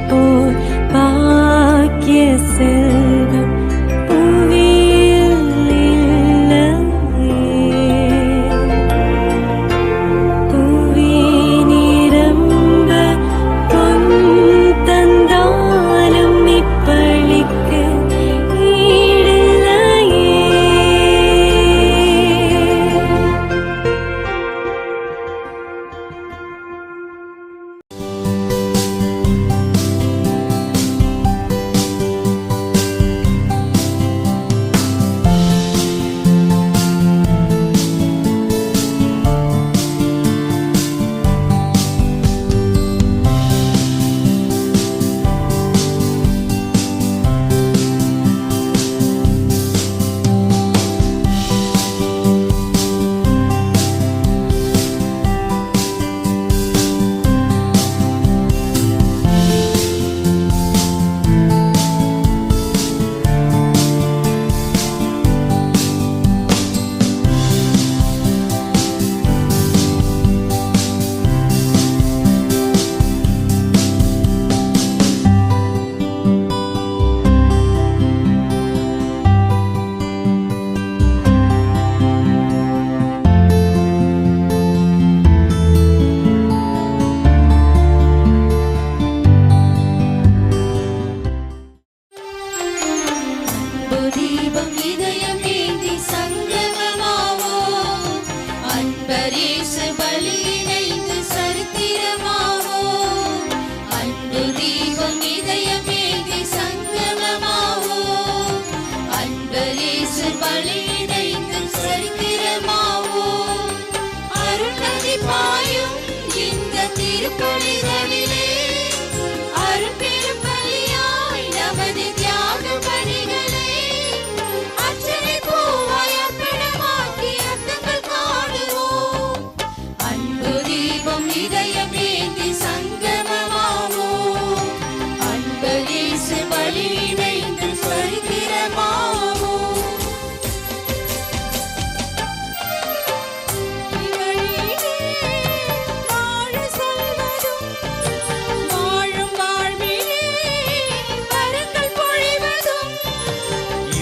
போல் பாக்கிய செல்வம் புவியில் இல்லையே. புவி நிரம்ப பொன் தந்தாலும் இப்பளிக்கு ஈடில்லையே. தீபம் இதயமேந்தி சங்கமமாவோம், அன்பரேசு பலி இணைந்து சரித்திரமாவோம். அன்பு தீபம் இதயமேந்தி சங்கமமாவோம், அன்பரேசு பலி இணைந்து சரித்திரமாவோம். அருள்நதி பாயும் இந்த திருப்பலிகளிலே அருட்பெரும் பலியாய் நமது தியாக பணிகளை அர்ச்சனை பூவாய் அர்ப்பணமாக்கி அர்த்தங்கள் காணுவோம். அன்பு தீபம் இதயமேந்தி சங்கமமாவோம், அன்பரேசு பலி இணைந்து சரித்திரமாவோம். இவழியிலே வாழ சொல்வதும் வாழும் வாழ்விலே வரங்கள் பொழிவதும்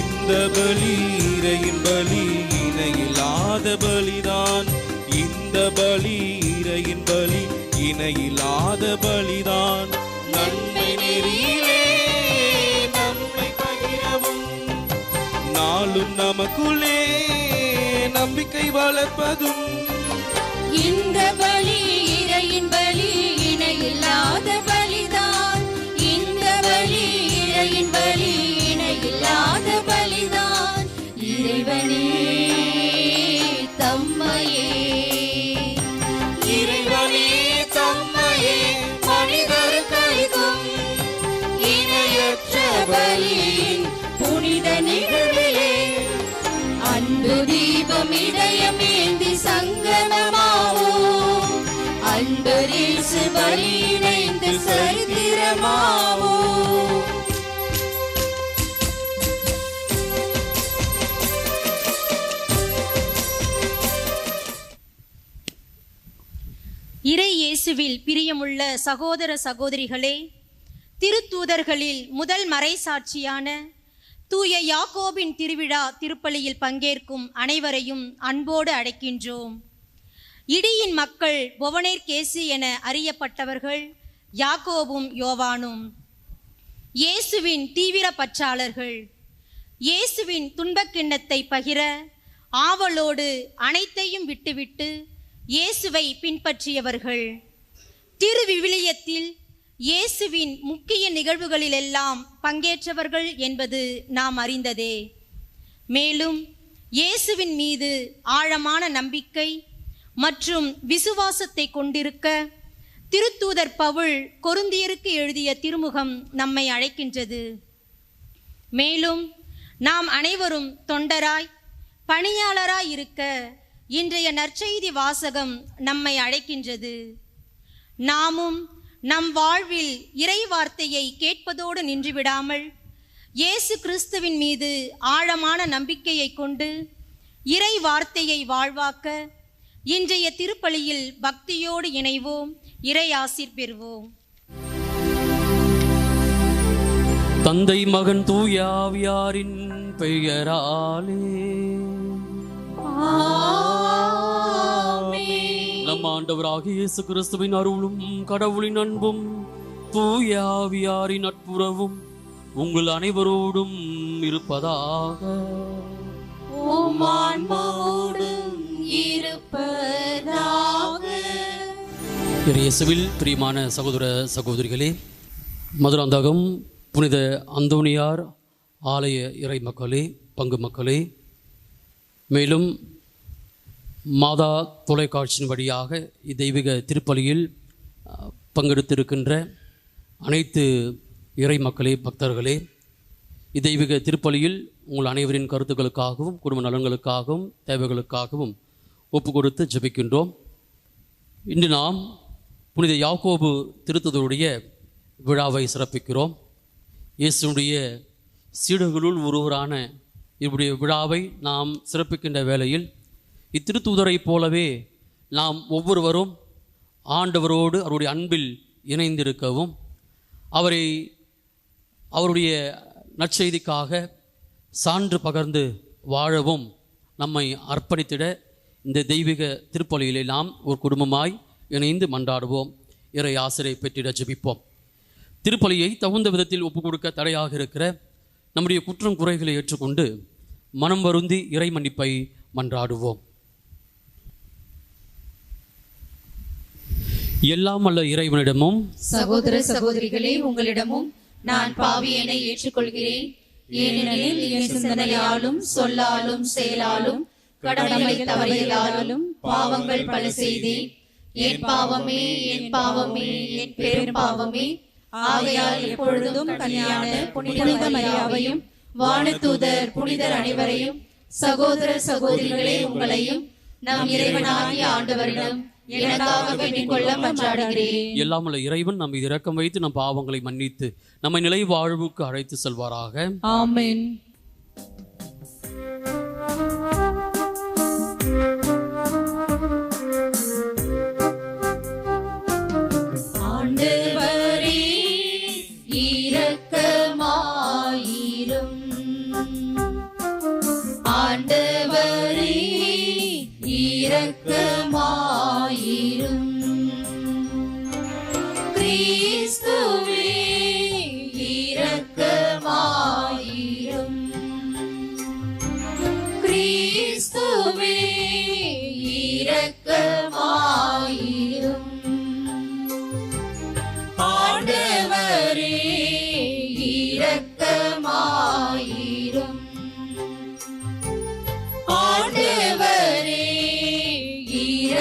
இந்த பலி இறையின் பலி இணையில்லாத பலிதான். இந்த பலி இறையின் பலி இணையில்லாத பலிதான். நன்மை நெறியிலே நம்மை பகிரவும் நாளும் நமக்குள்ளே நம்பிக்கை வளர்ப்பதும். இந்த பலி இறையின் பலி இணையில்லாத பலிதான். இந்த பலி இறையின் பலி இணையில்லாத பலிதான். இறைவனே தம்மையே, இறைவனே தம்மையே மனிதர்களுக்கும் இணையற்ற பலியின் புனித நிகழ்விலே அன்பு தீபம் இதயமேந்தி சங்கமமாவோம், அன்பரேசு பலி இணைந்து சரித்திரமாவோம். இறை இயேசுவில் பிரியமுள்ள சகோதர சகோதரிகளே, திருத்தூதர்களில் முதல் மறைசாட்சியான தூய யாக்கோபின் திருவிழா திருப்பலியில் பங்கேற்கும் அனைவரையும் அன்போடு அழைக்கின்றோம். இடியின் மக்கள் பொவனேர்கேசு என அறியப்பட்டவர்கள் யாக்கோபும் யோவானும். இயேசுவின் தீவிர பற்றாளர்கள். இயேசுவின் துன்பக்கிண்ணத்தை பகிர ஆவலோடு அனைத்தையும் விட்டுவிட்டு இயேசுவை பின்பற்றியவர்கள். திருவிவிலியத்தில் இயேசுவின் முக்கிய நிகழ்வுகளிலெல்லாம் பங்கேற்றவர்கள் என்பது நாம் அறிந்ததே. மேலும் இயேசுவின் மீது ஆழமான நம்பிக்கை மற்றும் விசுவாசத்தை கொண்டிருக்க திருத்தூதர் பவுல் கொரிந்தியருக்கு எழுதிய திருமுகம் நம்மை அழைக்கின்றது. மேலும் நாம் அனைவரும் தொண்டராய் பணியாளராய் இருக்க இன்றைய நற்செய்தி வாசகம் நம்மை அழைக்கின்றது. நாமும் நம் வாழ்வில் இறை வார்த்தையை கேட்பதோடு நின்றுவிடாமல் இயேசு கிறிஸ்துவின் மீது ஆழமான நம்பிக்கையை கொண்டு இறை வார்த்தையை வாழ்வாக்க இன்றைய திருப்பலியில் பக்தியோடு இணைவோம், இறை ஆசீர் பெறுவோம். தந்தை மகன் தூய ஆவியாரின் பெயராலே நம் ஆண்டவராகிய இயேசு கிறிஸ்துவின் அருளும் கடவுளின் அன்பும் தூய ஆவியாரின் நட்புறவும் உங்கள் அனைவரோடும் இருப்பதாக. இயேசுவில் பிரியமான சகோதர சகோதரிகளே, மதுராந்தகம் புனித அந்தோனியார் ஆலய இறை மக்களே, பங்கு மக்களே, மேலும் மாதா தொலைக்காட்சியின் வழியாக இத்தெய்வீக திருப்பலியில் பங்கெடுத்திருக்கின்ற அனைத்து இறை மக்களே, பக்தர்களே, இத்தெய்வீக திருப்பலியில் உங்கள் அனைவரின் கருத்துக்களுக்காகவும் குடும்ப நலன்களுக்காகவும் தேவைகளுக்காகவும் ஒப்பு கொடுத்து ஜெபிக்கின்றோம். இன்று நாம் புனித யாக்கோபு திருத்துதருடைய விழாவை சிறப்பிக்கிறோம். இயேசுடைய சீடர்களுள் ஒருவரான இவருடைய விழாவை நாம் சிறப்பிக்கின்ற வேளையில் இத்திருத்தூதரைப் போலவே நாம் ஒவ்வொருவரும் ஆண்டவரோடு அவருடைய அன்பில் இணைந்திருக்கவும் அவருடைய நற்செய்திக்காக சான்று பகர்ந்து வாழவும் நம்மை அர்ப்பணித்திட இந்த தெய்வீக திருப்பலியிலே நாம் ஒரு குடும்பமாய் இணைந்து மன்றாடுவோம். இறை ஆசிரியை பெற்றிட ஜெபிப்போம். திருப்பலியை தகுந்த விதத்தில் ஒப்புக் கொடுக்க தடையாக இருக்கிற நம்முடைய குற்றம் குறைகளை ஏற்றுக்கொண்டு மனம் வருந்தி இறை மன்னிப்பை மன்றாடுவோம். எல்லாம் அல்ல இறைவனிடமும் சகோதர சகோதரிகளே, உங்களிடமும் நான் பாவியனை ஏற்றுக்கொள்கிறேன். ஏனெனில் என் சிந்தனையாலும் சொல்லாலும் செயலாலும் கடமை தவறியலாலும் பாவங்கள் பல செய்தேன். என் பாவமே, என் பாவமே, என் பெரும் பாவமே. ஆகையால் எப்பொழுதும் கன்னியான புனித மரியாவையும் வானதூதர் புனிதர் அனைவரையும் சகோதர சகோதரிகளே உங்களையும் நம் இறைவனாகிய ஆண்டவரிடம் எனக்காக வேண்டிக் கொள்ள மன்றாடுகிறேன். எல்லாம் உள்ள இறைவன் நம் மீது இரக்கம் வைத்து நம் பாவங்களை மன்னித்து நம்மை நிலை வாழ்வுக்கு அழைத்து செல்வாராக. ஆமென். ஆண்டவரே இரக்கமாயிரும். ஆண்டவரே இரக்கமாயிரும். கிறிஸ்துவே இரக்கமாயிரும். கிறிஸ்துவே இரக்கமாயிரும். ஆண்டவரே இரக்கமாயிரும். ஆண்டவரே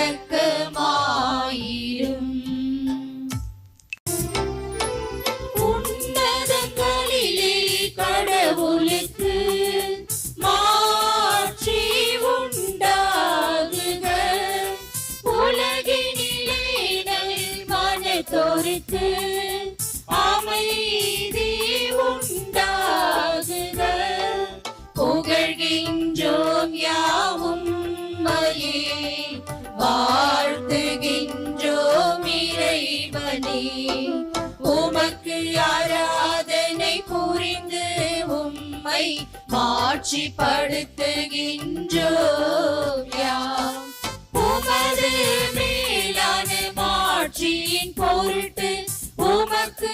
இரக்கமாயிரும். உன்னதங்களிலே கடவுளுக்கு மாட்சி உண்டாகுக. உலகினிலே நல் மனத்தோருக்கு அமைதி உண்டாகுக. புகழ்கின்றோம் யாவும் மையே, வாழ்த்துகின்றோம் இறைவனே. உமக்கு ஆராதனை புரிந்து உம்மை மாட்சிப்படுத்துகின்றோம் யாம். உமது மேலான மாட்சியின் பொருட்டு உமக்கு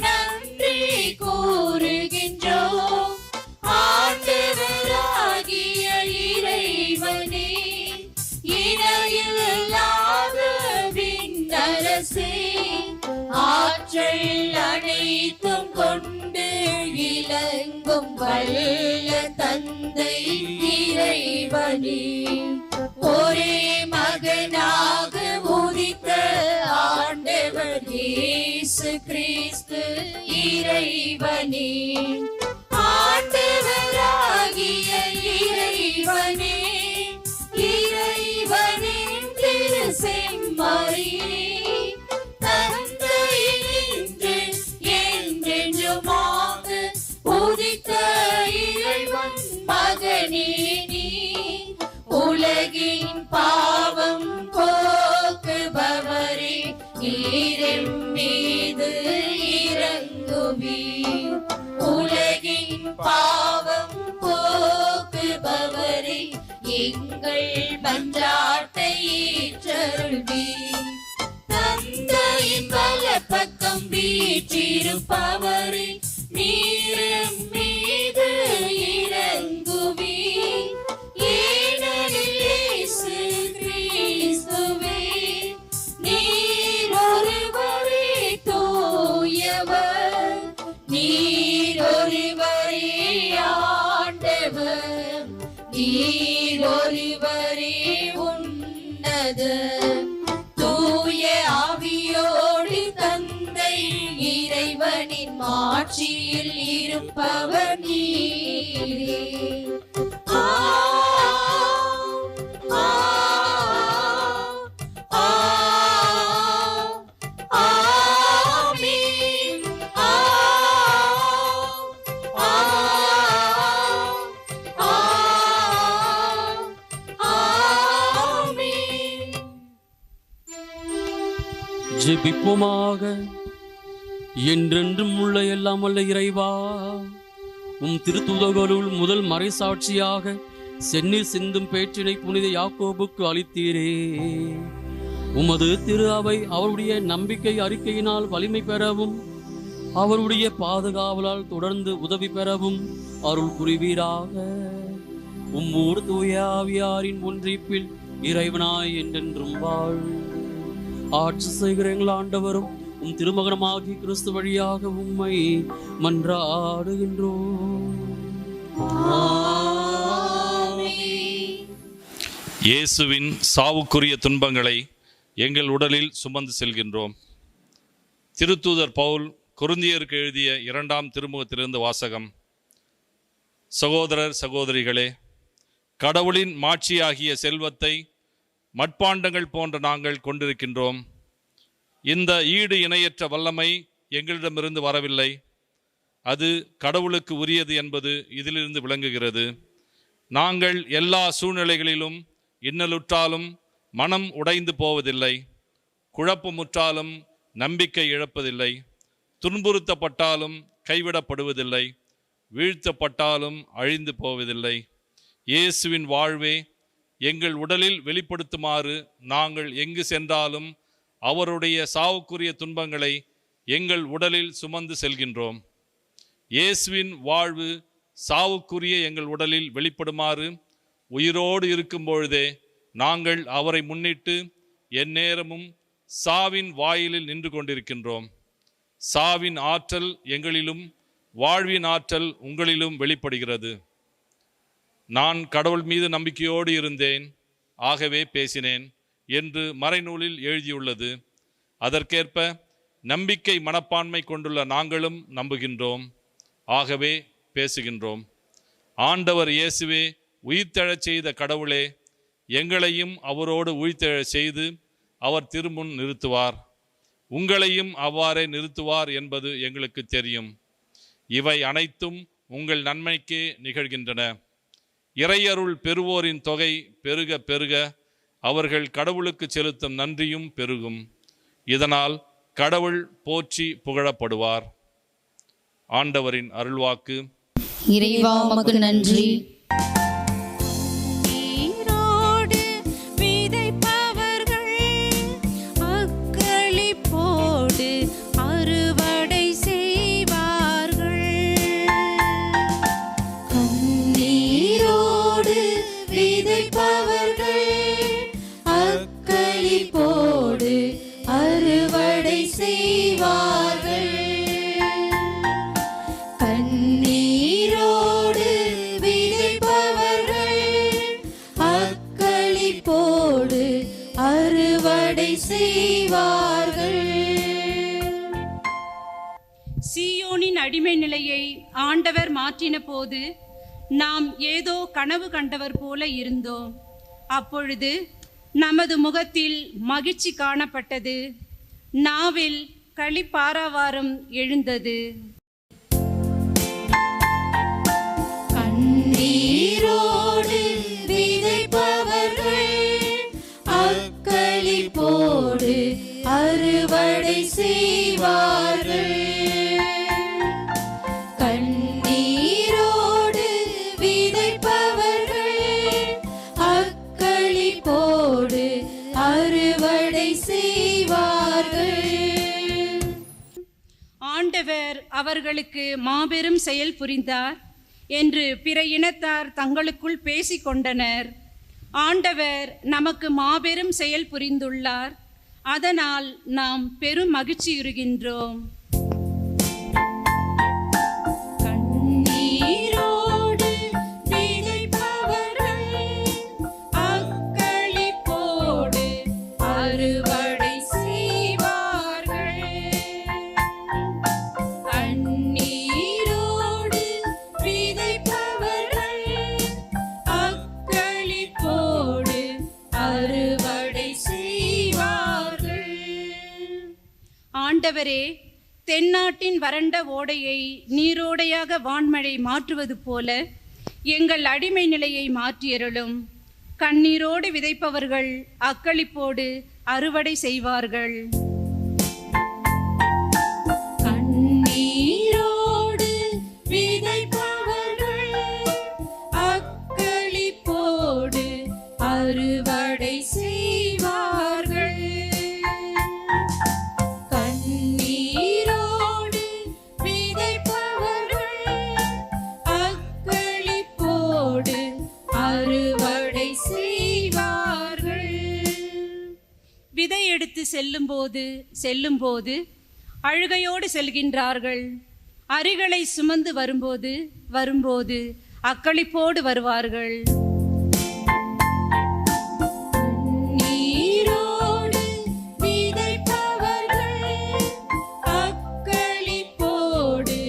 நன்றி கூறுகின்றோம். ஆண்டவராகிய இறைவனே, இணையில்லாத விண்ணரசே, ஆற்றல் அனைத்தும் கொண்டு இலங்கும் வல்ல தந்தை இறைவனே, ஒரே மகனாக உதித்த ஆண்டவர் இயேசு கிறிஸ்து இறைவனே, ஆண்டவராகிய இறைவனே, இறைவனின் திரு செம்மறியே, தந்தையினின்று என்றென்றுமாக உதித்த இறைவன் மகனே நீ, உலகின் பாவம் போக்குபவரே, நீர் எம் மீது இரங்குவீர். பாவம் போக்குபவரே, எங்கள் மன்றாட்டை ஏற்றருள்வீர். தந்தையின் வலப்பக்கம் வீற்றிருப்பவரே, நீர் மீது இறங்குவீர். ஏனெனில் இயேசு கிறிஸ்துவே, நீர் ஒருவரே தூயவர், நீர் ஒருவரே ஆண்டவர், நீர் ஒருவரே உன்னதர். தூய ஆவியோடு தந்தை இறைவனின் மாட்சியில் இருப்பவர் நீரே. ஜெபிப்போமாக. என்றென்றும் உள்ள எல்லாம் வல்ல இறைவா, உம் திருத்துதர்களுள் முதல் மறைசாட்சியாக செந்நீர் சிந்தும் பேற்றினை புனித யாக்கோபுக்கு அளித்தீரே. உமது திரு அவை அவருடைய நம்பிக்கை அறிக்கையினால் வலிமை பெறவும், அவருடைய பாதுகாவலால் தொடர்ந்து உதவி பெறவும் அருள் புரிவீராக. உம்மூர் தூய ஆவியாரின் ஒன்றிப்பில் இறைவனாய் என்றென்றும் வாழ் ஆட்சி செய்கிற எங்கள் ஆண்டவரும் உம் திருமகனமாகி கிறிஸ்து வழியாக உம்மை மன்றாடுகின்றோம். இயேசுவின் சாவுக்குரிய துன்பங்களை எங்கள் உடலில் சுமந்து செல்கின்றோம். திருத்தூதர் பவுல் கொரிந்தியருக்கு எழுதிய 2ஆம் திருமுகத்திலிருந்து வாசகம். சகோதரர் சகோதரிகளே, கடவுளின் மாட்சியாகிய செல்வத்தை மட்பாண்டங்கள் போன்ற நாங்கள் கொண்டிருக்கின்றோம். இந்த ஈடு இணையற்ற வல்லமை எங்களிடமிருந்து வரவில்லை, அது கடவுளுக்கு உரியது என்பது இதிலிருந்து விளங்குகிறது. நாங்கள் எல்லா சூழ்நிலைகளிலும் இன்னலுற்றாலும் மனம் உடைந்து போவதில்லை, குழப்பமுற்றாலும் நம்பிக்கை இழப்பதில்லை, துன்புறுத்தப்பட்டாலும் கைவிடப்படுவதில்லை, வீழ்த்தப்பட்டாலும் அழிந்து போவதில்லை. இயேசுவின் வாழ்வே எங்கள் உடலில் வெளிப்படுத்துமாறு நாங்கள் எங்கு சென்றாலும் அவருடைய சாவுக்குரிய துன்பங்களை எங்கள் உடலில் சுமந்து செல்கின்றோம். இயேசுவின் வாழ்வு சாவுக்குரிய எங்கள் உடலில் வெளிப்படுமாறு உயிரோடு இருக்கும் பொழுதே நாங்கள் அவரை முன்னிட்டு எந்நேரமும் சாவின் வாயிலில் நின்று கொண்டிருக்கின்றோம். சாவின் ஆற்றல் எங்களிலும் வாழ்வின் ஆற்றல் உங்களிலும் வெளிப்படுகிறது. நான் கடவுள் மீது நம்பிக்கையோடு இருந்தேன், ஆகவே பேசினேன் என்று மறைநூலில் எழுதியுள்ளது. அதற்கேற்ப நம்பிக்கை மனப்பான்மை கொண்டுள்ள நாங்களும் நம்புகின்றோம், ஆகவே பேசுகின்றோம். ஆண்டவர் இயேசுவே உயிர்த்தெழச் செய்த கடவுளே, எங்களையும் அவரோடு உயிர்த்தெழச் செய்து அவர் திருமுன் நிறுத்துவார். உங்களையும் அவ்வாறே நிறுத்துவார் என்பது எங்களுக்கு தெரியும். இவை அனைத்தும் உங்கள் நன்மைக்கே நிகழ்கின்றன. இறையருள் பெறுவோரின் தொகை பெருக பெருக அவர்கள் கடவுளுக்கு செலுத்தும் நன்றியும் பெருகும். இதனால் கடவுள் போற்றி புகழப்படுவார். ஆண்டவரின் அருள்வாக்கு. இறைவா உமக்கு நன்றி. நீரோடு விதைப்பவர்கள் அக்களிப்போடு அறுவடை செய்வார்கள். கண்ணீரோடு விதைப்பவர்கள் அக்களிப்போடு அறுவடை செய்வார்கள். கண்ணீரோடு விதைப்பவர்கள் அக்களிப்போடு அறுவடை செய்வார்கள். சீயோனின் அடிமை நிலையை ஆண்டவர் மாற்றின போது நாம் ஏதோ கனவு கண்டவர் போல இருந்தோம். அப்பொழுது நமது முகத்தில் மகிழ்ச்சி காணப்பட்டது, நாவில் களிப்பாரவாரம் எழுந்தது. கண்ணீரோடு விதைப்பவர்கள் அக்களிப்போடு அறுவடை செய்வார்கள். கண்ணீரோடு ஆண்டவர் அவர்களுக்கு மாபெரும் செயல் புரிந்தார் என்று பிற இனத்தார் தங்களுக்குள் பேசிக்கொண்டனர். ஆண்டவர் நமக்கு மாபெரும் செயல் புரிந்துள்ளார். அதனால் நாம் பெரும் மகிழ்ச்சியுறுகின்றோம். கண்ணீரோடு விதைப்பவர்கள் அக்களிப்போடு அறுவடை செய்வார்கள். கண்ணீரோடு விதைப்பவர்கள் அக்களிப்போடு அறுவடை செய்வார்கள். ஆண்டவரே, தென்னாட்டின் வறண்ட ஓடையை நீரோடையாக வான்மழை மாற்றுவது போல எங்கள் அடிமை நிலையை மாற்றியருளும். கண்ணீரோடு விதைப்பவர்கள் அக்களிப்போடு அறுவடை செய்வார்கள். கண்ணீரோடு விதைப்பவர்கள் அக்களிப்போடு அறுவடை செய்வார்கள். கண்ணீரோடு விதைப்பவர்கள் அக்களிப்போடு அறுவடை செய்வார்கள். விதை எடுத்து செல்லும்போது அழுகையோடு செல்கின்றார்கள். அரிகளை சுமந்து வரும்போது அக்களிப்போடு வருவார்கள். நீரோடு விதைப்பவர்கள் அக்களிப்போடு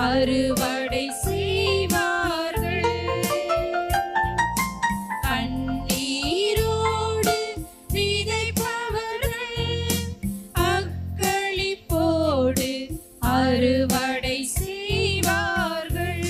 அறுவடை செய்வார்கள். கண்ணீரோடு விதைப்பவர்கள் அக்களிப்போடு அறுவடை செய்வார்கள்.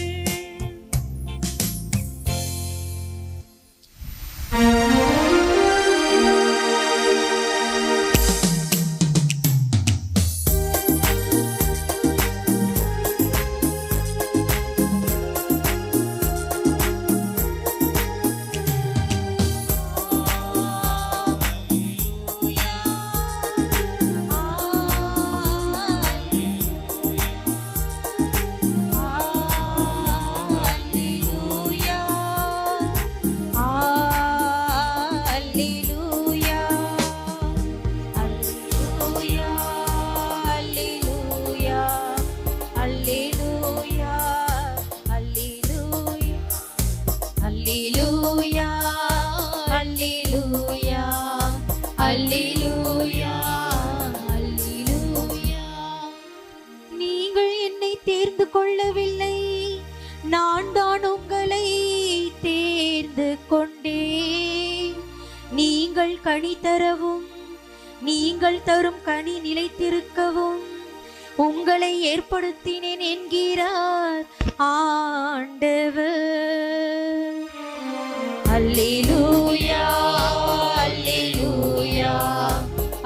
நீங்கள் என்னை தேர்ந்து கொள்ளவில்லை, நான் தான் உங்களை தேர்ந்து கொண்டேன். நீங்கள் கனி தரவும், நீங்கள் தரும் கனி நிலைத்திருக்கவும் உங்களை ஏற்படுத்தினேன் என்கிறார் ஆண்டவர். அல்லேலூயா, அல்லேலூயா,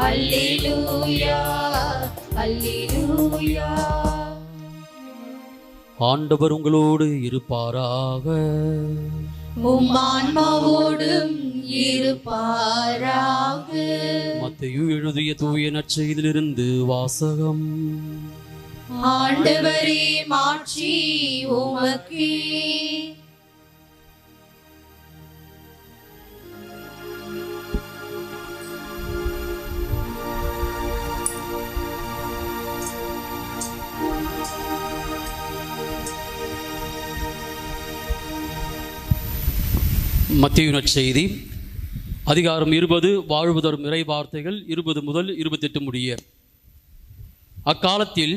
அல்லேலூயா, அல்லேலூயா. ஆண்டவர் உங்களோடு இருப்பாராக. உம் ஆன்மாவோடும் இருப்பாராக. மத்தேயு எழுதிய தூய நற்செய்தியிலிருந்து வாசகம். ஆண்டவரே, மாட்சி உமக்கே. மத்தேயு நற்செய்தி அதிகாரம் 20 வாழ்வு தரும் இறை வார்த்தைகள் 20 முதல் 28 முடிய. அக்காலத்தில்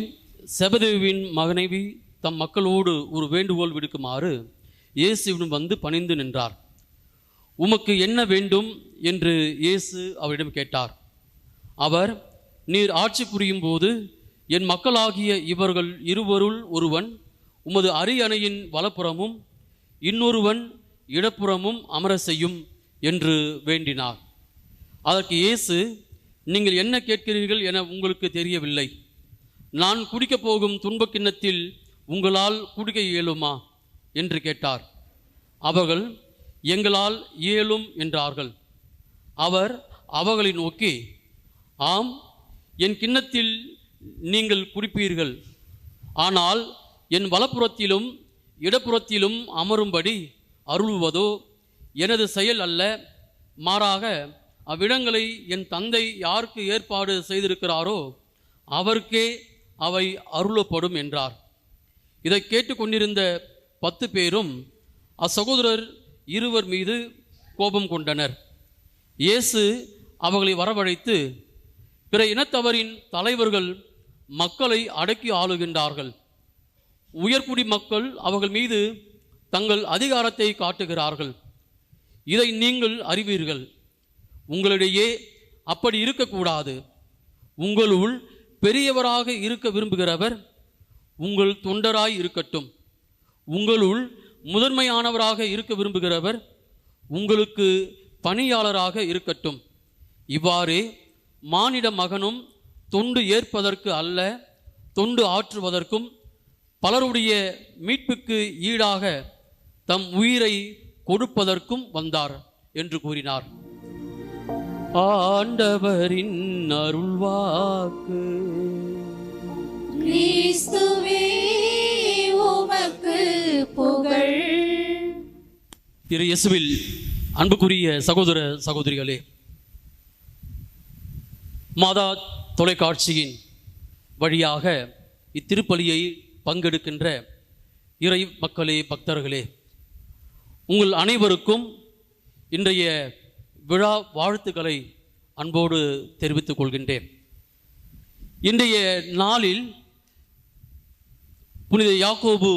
செபதேயுவின் மனைவி தம் மக்களோடு ஒரு வேண்டுகோள் விடுக்குமாறு இயேசுவிடம் வந்து பணிந்து நின்றார். உமக்கு என்ன வேண்டும் என்று இயேசு அவரிடம் கேட்டார். அவர், நீர் ஆட்சி புரியும் போது என் மக்களாகிய இவர்கள் இருவருள் ஒருவன் உமது அரியணையின் வலப்புறமும் இன்னொருவன் இடப்புறமும் அமர செய்யும் என்று வேண்டினார். அதற்கு இயேசு, நீங்கள் என்ன கேட்கிறீர்கள் என உங்களுக்கு தெரியவில்லை. நான் குடிக்கப் போகும் துன்பக் கிண்ணத்தில் உங்களால் குடிக்க இயலுமா என்று கேட்டார். அவர்கள், எங்களால் இயலும் என்றார்கள். அவர் அவர்களை நோக்கி, ஆம், என் கிண்ணத்தில் நீங்கள் குடிப்பீர்கள், ஆனால் என் வலப்புறத்திலும் இடப்புறத்திலும் அமரும்படி அருள்வதோ எனது செயல் அல்ல, மாறாக அவ்விடங்களை என் தந்தை யாருக்கு ஏற்பாடு செய்திருக்கிறாரோ அவருக்கே அவை அருளப்படும் என்றார். இதை கேட்டுக்கொண்டிருந்த 10 பேரும் அச்சகோதரர் இருவர் மீது கோபம் கொண்டனர். இயேசு அவர்களை வரவழைத்து, பிற இனத்தவரின் தலைவர்கள் மக்களை அடக்கி ஆளுகின்றார்கள். உயர்குடி மக்கள் அவர்கள் மீது தங்கள் அதிகாரத்தை காட்டுகிறார்கள். இதை நீங்கள் அறிவீர்கள். உங்களிடையே அப்படி இருக்கக்கூடாது. உங்களுள் பெரியவராக இருக்க விரும்புகிறவர் உங்கள் தொண்டராய் இருக்கட்டும். உங்களுள் முதன்மையானவராக இருக்க விரும்புகிறவர் உங்களுக்கு பணியாளராக இருக்கட்டும். இவ்வாறே மானிட மகனும் தொண்டு ஏற்பதற்கு அல்ல, தொண்டு ஆற்றுவதற்கும் பலருடைய மீட்புக்கு ஈடாக தம் உயிரை கொடுப்பதற்கும் வந்தார் என்று கூறினார். ஆண்டவரின் அருள்வாக்கு. கிறிஸ்துவே உமக்கு புகழ். திரு இயேசுவில் அன்புக்குரிய சகோதர சகோதரிகளே, மாதா தொலைக்காட்சியின் வழியாக இத்திருப்பலியை பங்கெடுக்கின்ற இறை மக்களே, பக்தர்களே, உங்கள் அனைவருக்கும் இன்றைய விழா வாழ்த்துக்களை அன்போடு தெரிவித்துக் கொள்கின்றேன். இன்றைய நாளில் புனித யாக்கோபு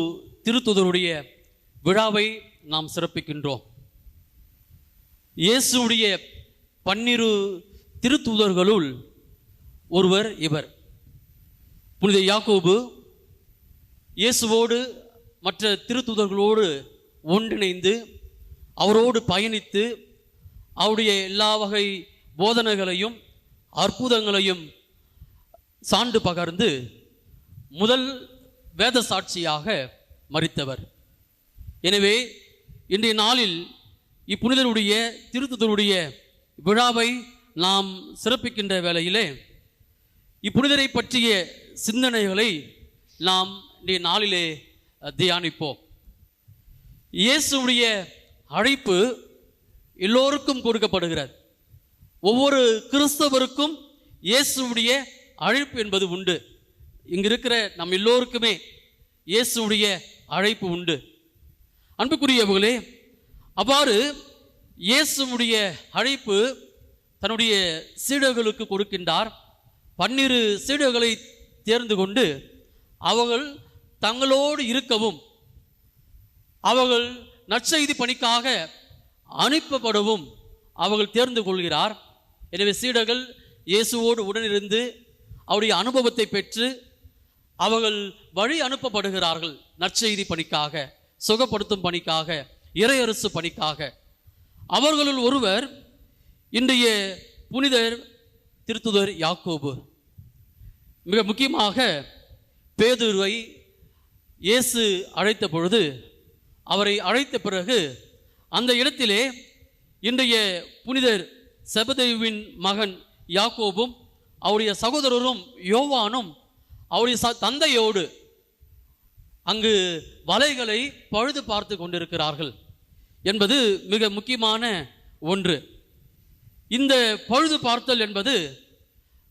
திருத்தூதருடைய விழாவை நாம் சிறப்பிக்கின்றோம். இயேசுடைய 12 திருத்தூதர்களுள் ஒருவர் இவர். புனித யாக்கோபு இயேசுவோடு மற்ற திருத்தூதர்களோடு ஒன்றிணைந்து அவரோடு பயணித்து அவருடைய எல்லா வகை போதனைகளையும் அற்புதங்களையும் சான்று பகர்ந்து முதல் வேத சாட்சியாக மரித்தவர். எனவே இன்றைய நாளில் இப்புனிதருடைய திருத்தூதருடைய விழாவை நாம் சிறப்பிக்கின்ற வேளையிலே இப்புனிதரை பற்றிய சிந்தனைகளை நாம் இன்றைய நாளிலே தியானிப்போம். இயேசுடைய அழைப்பு எல்லோருக்கும் கொடுக்கப்படுகிறது. ஒவ்வொரு கிறிஸ்தவருக்கும் இயேசுடைய அழைப்பு என்பது உண்டு. இங்கு இருக்கிற நம் எல்லோருக்குமே இயேசுடைய அழைப்பு உண்டு. அன்புக்குரியவர்களே, அவ்வாறு இயேசுடைய அழைப்பு தன்னுடைய சீடர்களுக்கு கொடுக்கின்றார். 12 சீடர்களை தேர்ந்து கொண்டு அவர்கள் தங்களோடு இருக்கவும் அவர்கள் நற்செய்தி பணிக்காக அனுப்பப்படவும் அவர்கள் தேர்ந்து கொள்கிறார். எனவே சீடர்கள் இயேசுவோடு உடனிருந்து அவருடைய அனுபவத்தை பெற்று அவர்கள் வழி அனுப்பப்படுகிறார்கள். நற்செய்தி பணிக்காக, சுகப்படுத்தும் பணிக்காக, இறையரசு பணிக்காக. அவர்களுள் ஒருவர் இன்றைய புனிதர் திருத்துதர் யாக்கோபு. மிக முக்கியமாக பேதுருவை இயேசு அழைத்த பொழுது, அவரை அழைத்த பிறகு அந்த இடத்திலே இன்றைய புனிதர் செபதேயுவின் மகன் யாக்கோபும் அவருடைய சகோதரரும் யோவானும் அவருடைய தந்தையோடு அங்கு வலைகளை பழுது பார்த்து கொண்டிருக்கிறார்கள் என்பது மிக முக்கியமான ஒன்று. இந்த பழுது பார்த்தல் என்பது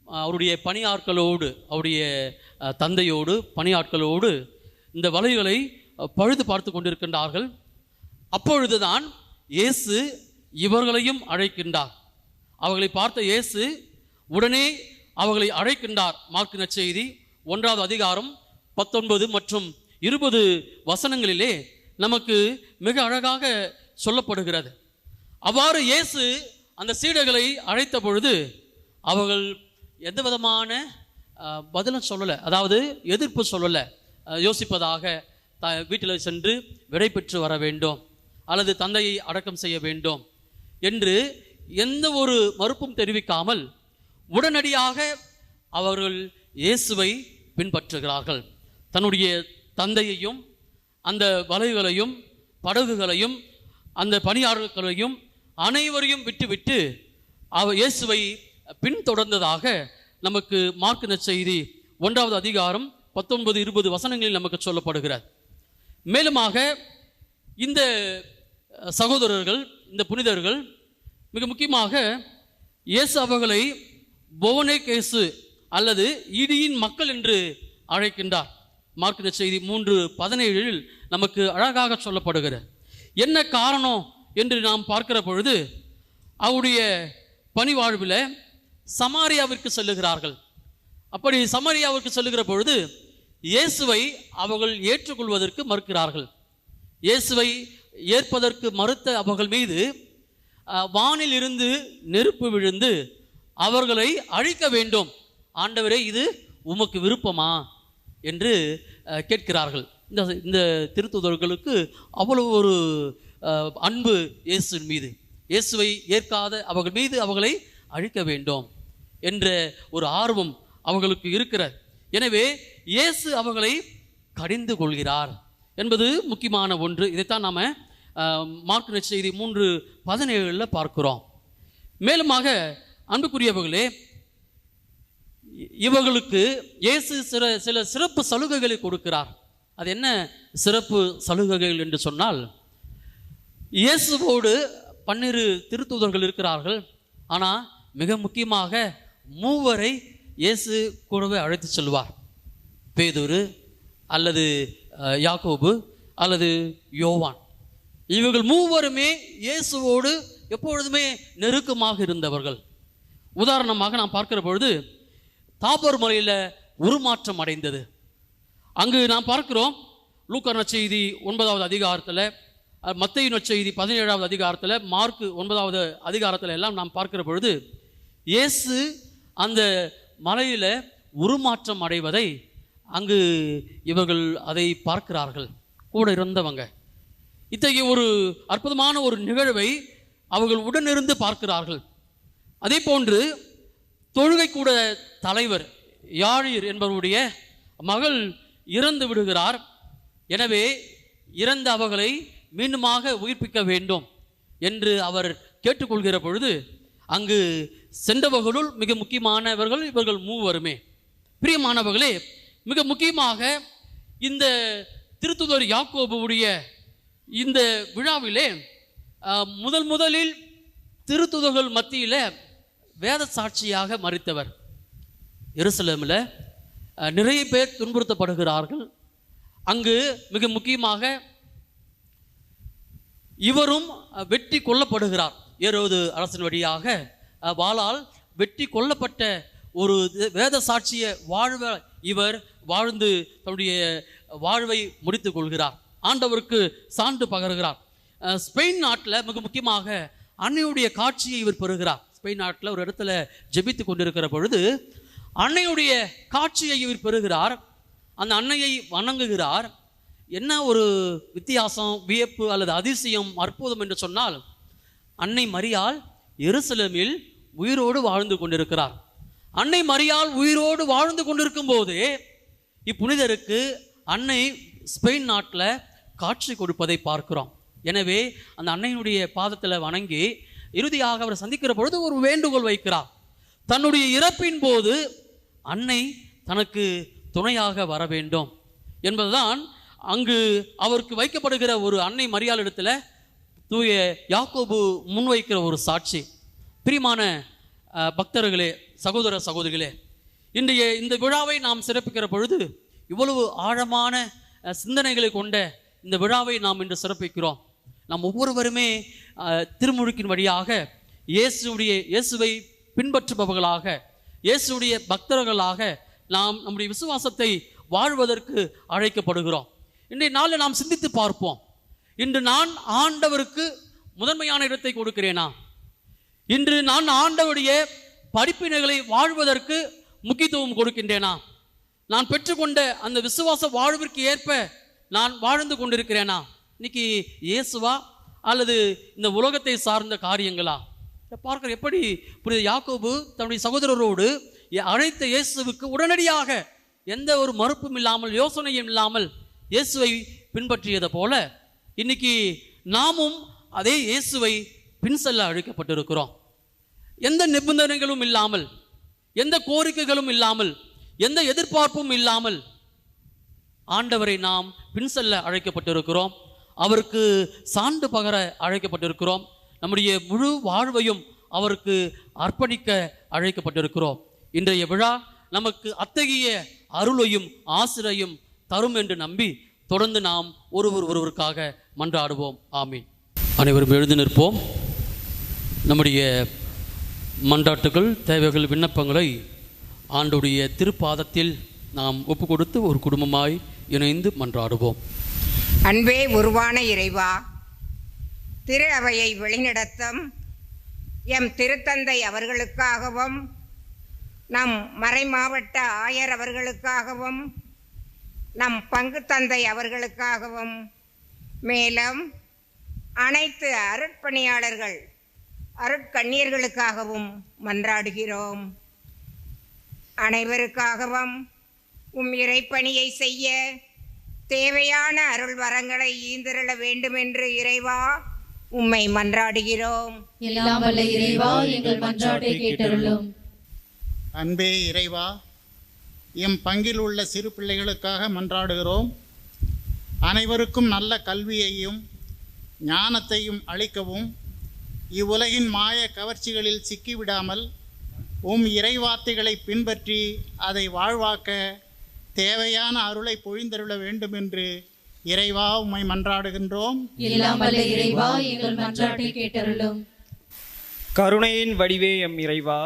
அவருடைய பணியாட்களோடு, அவருடைய தந்தையோடு பணியாட்களோடு இந்த வலைகளை பழுது பார்த்து கொண்டிருக்கின்றார்கள். அப்பொழுதுதான் இயேசு இவர்களையும் அழைக்கின்றார். அவர்களை பார்த்த இயேசு உடனே அவர்களை அழைக்கின்றார். மார்க்கு நற்செய்தி 1ஆம் அதிகாரம் 19 மற்றும் 20 வசனங்களிலே நமக்கு மிக அழகாக சொல்லப்படுகிறது. அவ்வாறு இயேசு அந்த சீடர்களை அழைத்த பொழுது அவர்கள் எந்த விதமான பதிலும் சொல்லலை, அதாவது எதிர்ப்பு சொல்லலை. யோசிப்பதாக, வீட்டில் சென்று விடை பெற்று வர வேண்டும் அல்லது தந்தையை அடக்கம் செய்ய வேண்டும் என்று எந்த ஒரு மறுப்பும் தெரிவிக்காமல் உடனடியாக அவர்கள் இயேசுவை பின்பற்றுகிறார்கள். தன்னுடைய தந்தையையும் அந்த வலைகளையும் படகுகளையும் அந்த பணியாளர்களையும் அனைவரையும் விட்டுவிட்டு அவர் இயேசுவை பின்தொடர்ந்ததாக நமக்கு மார்க்கு நற்செய்தி 1ஆம் அதிகாரம் 19-20 வசனங்களில் நமக்கு சொல்லப்படுகிறார். மேலுமாக இந்த சகோதரர்கள், இந்த புனிதர்கள் மிக முக்கியமாக இயேசு அவர்களை போவனேகேசு அல்லது இடியின் மக்கள் என்று அழைக்கின்றார். மார்க்கு செய்தி 3:17 நமக்கு அழகாக சொல்லப்படுகிறது. என்ன காரணம் என்று நாம் பார்க்கிற பொழுது அவருடைய பணிவாழ்வில் சமாரியாவிற்கு செல்லுகிறார்கள். அப்படி சமாரியாவிற்கு செல்லுகிற பொழுது இயேசுவை அவர்கள் ஏற்றுக்கொள்வதற்கு மறுக்கிறார்கள். இயேசுவை ஏற்பதற்கு மறுத்த அவர்கள் மீது வானில் இருந்து நெருப்பு விழுந்து அவர்களை அழிக்க வேண்டும். ஆண்டவரே, இது உமக்கு விருப்பமா என்று கேட்கிறார்கள். இந்த திருத்தூதர்களுக்கு அவ்வளவு ஒரு அன்பு இயேசுவின் மீது. இயேசுவை ஏற்காத அவர்கள் மீது அவர்களை அழிக்க வேண்டும் என்ற ஒரு ஆர்வம் அவர்களுக்கு இருக்கிறது. எனவே இயேசு அவர்களை கடிந்து கொள்கிறார் என்பது முக்கியமான ஒன்று. இதைத்தான் நாம் மார்க்கு நற்செய்தி 3:17 பார்க்கிறோம். மேலுமாக அன்புக்குரியவர்களே, இவர்களுக்கு இயேசு சில சிறப்பு சலுகைகளை கொடுக்கிறார். அது என்ன சிறப்பு சலுகைகள் என்று சொன்னால், இயேசுவோடு 12 திருத்தூதர்கள் இருக்கிறார்கள். ஆனால் மிக முக்கியமாக 3 இயேசு கூடவே அழைத்து செல்வார். பேதுரு அல்லது யாக்கோபு அல்லது யோவான். இவர்கள் 3 இயேசுவோடு எப்பொழுதுமே நெருக்கமாக இருந்தவர்கள். உதாரணமாக நாம் பார்க்கிற பொழுது தாபோர் மலையில் உருமாற்றம் அடைந்தது. அங்கு நாம் பார்க்கிறோம் லூக்கா நற்செய்தி 9வது அதிகாரத்தில், மத்தேயு நற்செய்தி 17வது அதிகாரத்தில், மார்க்கு 9வது அதிகாரத்தில் எல்லாம் நாம் பார்க்கிற பொழுது இயேசு அந்த மலையில் உருமாற்றம் அடைவதை அங்கு இவர்கள் அதை பார்க்கிறார்கள், கூட இருந்தவங்க. இத்தகைய ஒரு அற்புதமான ஒரு நிகழ்வை அவர்கள் உடனிருந்து பார்க்கிறார்கள். அதே போன்று தொழுகை கூட தலைவர் யாழீர் என்பவருடைய மகள் இறந்து விடுகிறார். எனவே இறந்த அவர்களை மீண்டுமாக உயிர்ப்பிக்க வேண்டும் என்று அவர் கேட்டுக்கொள்கிற பொழுது அங்கு சென்றவர்களுள் மிக முக்கியமானவர்கள் இவர்கள் 3. பிரியமானவர்களே, மிக முக்கியமாக இந்த திருத்துதர் யாக்கோபுடைய இந்த விழாவிலே முதலில் திருத்துதர்கள் மத்தியில் வேத சாட்சியாக மரித்தவர். எருசலேமில் நிறைய பேர் துன்புறுத்தப்படுகிறார்கள். அங்கு மிக முக்கியமாக இவரும் வெட்டி கொல்லப்படுகிறார். ஏரோது அரசன் வழியாக வாளால் வெட்டி கொல்லப்பட்ட ஒரு வேத சாட்சிய இவர் வாழ்ந்து தன்னுடைய வாழ்வை முடித்து கொள்கிறார். ஆண்டவருக்கு சான்று பகர்கிறார். ஸ்பெயின் நாட்டில் மிக முக்கியமாக அன்னையுடைய காட்சியை இவர் பெறுகிறார். ஸ்பெயின் நாட்டில் ஒரு இடத்துல ஜெபித்து கொண்டிருக்கிற பொழுது அன்னையுடைய காட்சியை இவர் பெறுகிறார். அந்த அன்னையை வணங்குகிறார். என்ன ஒரு வித்தியாசம், வியப்பு அல்லது அதிசயம், அற்புதம் என்று சொன்னால், அன்னை மரியாள் எருசலேமில் உயிரோடு வாழ்ந்து கொண்டிருக்கிறார். அன்னை மரியாள் உயிரோடு வாழ்ந்து கொண்டிருக்கும் போதே இப்புனிதருக்கு அன்னை ஸ்பெயின் நாட்டில் காட்சி கொடுப்பதை பார்க்கிறோம். எனவே அந்த அன்னையினுடைய பாதத்தில் வணங்கி இறுதியாக அவர் சந்திக்கிற பொழுது ஒரு வேண்டுகோள் வைக்கிறார். தன்னுடைய இறப்பின் போது அன்னை தனக்கு துணையாக வர வேண்டும் என்பதுதான் அங்கு அவருக்கு வைக்கப்படுகிற ஒரு அன்னை மரியாள் இடத்துல தூய யாக்கோபு முன்வைக்கிற ஒரு சாட்சி. பிரியமான பக்தர்களே, சகோதர சகோதரிகளே, இன்றைய இந்த விழாவை நாம் சிறப்பிக்கிற பொழுது இவ்வளவு ஆழமான சிந்தனைகளை கொண்ட இந்த விழாவை நாம் இன்று சிறப்பிக்கிறோம். நாம் ஒவ்வொருவருமே திருமுழுக்கின் வழியாக இயேசுவை பின்பற்றுபவர்களாக, இயேசுடைய பக்தர்களாக நாம் நம்முடைய விசுவாசத்தை வாழ்வதற்கு அழைக்கப்படுகிறோம். இன்றைய நாளில் நாம் சிந்தித்து பார்ப்போம். இன்று நான் ஆண்டவருக்கு முதன்மையான இடத்தை கொடுக்கிறேனா? இன்று நான் ஆண்டவருடைய படிப்பினைகளை வாழ்வதற்கு முக்கியத்துவம் கொடுக்கின்றேனா? நான் பெற்றுக்கொண்ட அந்த விசுவாச வாழ்விற்கு ஏற்ப நான் வாழ்ந்து கொண்டிருக்கிறேனா? இன்னைக்கு இயேசுவா அல்லது இந்த உலகத்தை சார்ந்த காரியங்களா? பார்க்கிற எப்படி புனித யாக்கோபு தன்னுடைய சகோதரரோடு அழைத்த இயேசுவுக்கு உடனடியாக எந்த ஒரு மறுப்பும் இல்லாமல், யோசனையும் இல்லாமல் இயேசுவை பின்பற்றியதை போல இன்னைக்கு நாமும் அதே இயேசுவை பின் செல்ல அழைக்கப்பட்டிருக்கிறோம். எந்த நிபந்தனைகளும் இல்லாமல், எந்த கோரிக்கைகளும் இல்லாமல், எந்த எதிர்பார்ப்பும் இல்லாமல் ஆண்டவரை நாம் பின் செல்ல அழைக்கப்பட்டிருக்கிறோம். அவருக்கு சான்று பகர அழைக்கப்பட்டிருக்கிறோம். நம்முடைய முழு வாழ்வையும் அவருக்கு அர்ப்பணிக்க அழைக்கப்பட்டிருக்கிறோம். இன்றைய விழா நமக்கு அத்தகைய அருளையும் ஆசிரையும் தரும் என்று நம்பி தொடர்ந்து நாம் ஒருவருக்காக மன்றாடுவோம். ஆமீன். அனைவரும் எழுந்து நிற்போம். நம்முடைய மன்றாட்டுகள், தேவைகள், விண்ணப்பங்களை ஆண்டுடைய திருப்பாதத்தில் நாம் ஒப்பு கொடுத்து ஒரு குடும்பமாய் இணைந்து மன்றாடுவோம். அன்பே உருவான இறைவா, திரு அவையை வழிநடத்தும் எம் திருத்தந்தை அவர்களுக்காகவும் நம் மறைமாவட்ட ஆயர் அவர்களுக்காகவும் நம் பங்கு தந்தை அவர்களுக்காகவும் மேலும் அனைத்து அருட்பணியாளர்கள் அருட்கண்ணியர்களுக்காகவும் மன்றாடுகிறோம். அனைவருக்காகவும் உம் இறைப்பணியை செய்ய தேவையான அருள் வரங்களை ஈந்திரள வேண்டுமென்று இறைவா உம்மை மன்றாடுகிறோம். எல்லாம் வல்ல இறைவா, எங்கள் மன்றாட்டை கேட்டருளும். அன்பே இறைவா, எம் பங்கில் உள்ள சிறு பிள்ளைகளுக்காக மன்றாடுகிறோம். அனைவருக்கும் நல்ல கல்வியையும் ஞானத்தையும் அளிக்கவும், இவ்வுலகின் மாய கவர்ச்சிகளில் சிக்கிவிடாமல் உம் இறைவார்த்தைகளை பின்பற்றி அதை வாழ்வாக்க தேவையான அருளை பொழிந்தருள வேண்டும் என்று இறைவா உம்மை மன்றாடுகின்றோம். எல்லாம் வல்ல இறைவா, எங்கள் மன்றாட்டை கேட்டருளும். கருணையின் வடிவே எம் இறைவா,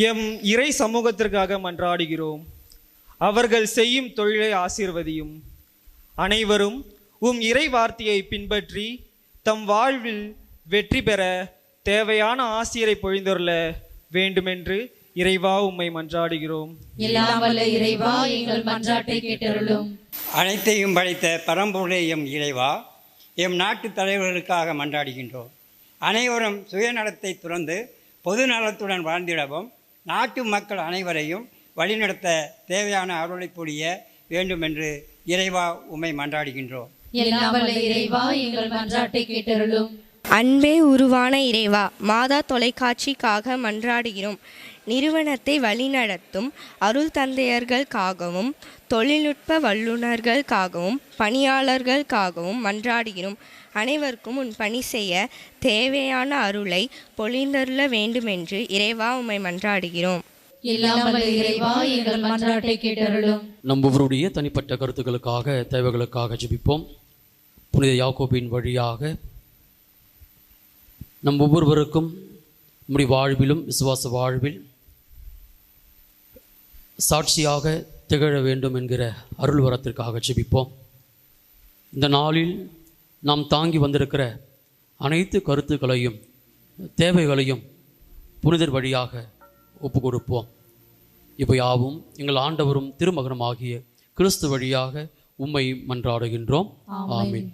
எம் இறை சமூகத்திற்காக மன்றாடுகிறோம். அவர்கள் செய்யும் தொழிலை ஆசீர்வதியும். அனைவரும் உம் இறை வார்த்தையை பின்பற்றி தம் வாழ்வில் வெற்றி பெற தேவையான ஆசிரை பொழிந்தருள வேண்டுமென்று இறைவா உம்மை மன்றாடுகிறோம். எல்லாம் வல்ல இறைவா, எங்கள் மன்றாட்டை கேட்டருளும். அனைத்தையும் படைத்த பரம்பொருளே எம் இறைவா, எம் நாட்டு தலைவர்களுக்காக மன்றாடுகின்றோம். அனைவரும் சுயநலத்தை துறந்து பொது நலத்துடன் வாழ்ந்திடவும் நாட்டு மக்கள் அனைவரையும் வழிநடத்த தேவையான அருளை பொழிய வேண்டுமென்று இறைவா உம்மை மன்றாடுகின்றோம். எல்லாம் வல்ல இறைவா, எங்கள் மன்றாட்டை கேட்டருளும். அன்பே உருவான இறைவா, மாதா தொலைக்காட்சிக்காக மன்றாடுகிறோம். நிறுவனத்தை வழிநடத்தும் அருள் தந்தையர்களுக்காகவும் தொழில்நுட்ப வல்லுநர்களுக்காகவும் பணியாளர்களுக்காகவும் மன்றாடுகிறோம். அனைவருக்கும் உன் பணி செய்ய தேவையான அருளை பொழிந்தருள வேண்டுமென்று இறைவா உம்மை மன்றாடுகிறோம். எல்லாம் வல்ல இறைவா, எங்கள் மன்றாட்டை கேட்டருளும். நம்மவருடைய தனிப்பட்ட கருத்துக்களுக்காக, தேவைகளுக்காக ஜெபிப்போம். புனித யாக்கோபின் வழியாக நம் ஒவ்வொருவருக்கும் நம்முடைய வாழ்விலும் விசுவாச வாழ்வில் சாட்சியாக திகழ வேண்டும் என்கிற அருள் வரத்திற்காக ஜெபிப்போம். இந்த நாளில் நாம் தாங்கி வந்திருக்கிற அனைத்து கருத்துக்களையும் தேவைகளையும் புனிதர் வழியாக ஒப்பு கொடுப்போம். இப்போ யாவும் எங்கள் ஆண்டவரும் திருமகனும் ஆகிய கிறிஸ்து வழியாக உம்மை மன்றாடுகின்றோம். ஆமீன்.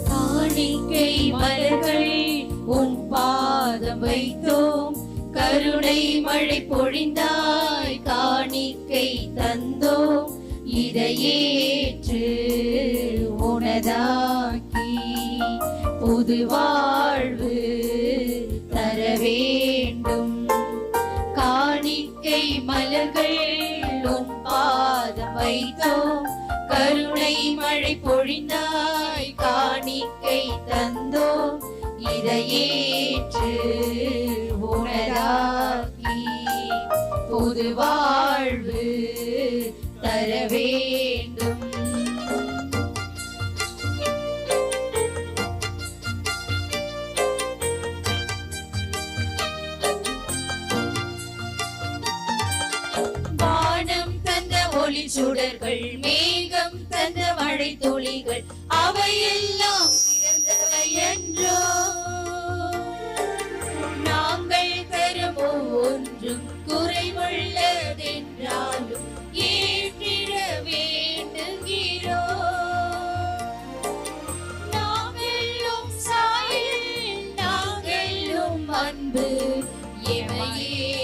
காணிக்கை மலர்கள் உன் பாதம் வைத்தோம், கருணை மழை பொழிந்தாய், காணிக்கை தந்தோம், இதையேற்று உனதாக்கி புது வாழ்வு தர வேண்டும். காணிக்கை மலர்கள் உன் பாதம் வைத்தோம், கருணை மழை பொழிந்தாய், காணிக்கை தந்தோம், இதையேற்று உனதாக்கி புது வாழ்வு தர வேண்டும். வானம் தந்த ஒளி சுடர்கள், மேகம் தந்த மழை துளிகள், அவையெல்லாம் சிறந்தவை என்றோ. நாங்கள் தரும் ஒவ்வொன்றும் குறைவுள்ளதென்றாலும் ஏற்றிட வேண்டுகிறோம். நாங்களும் சாயல், நாங்களும் அன்பு, எமையே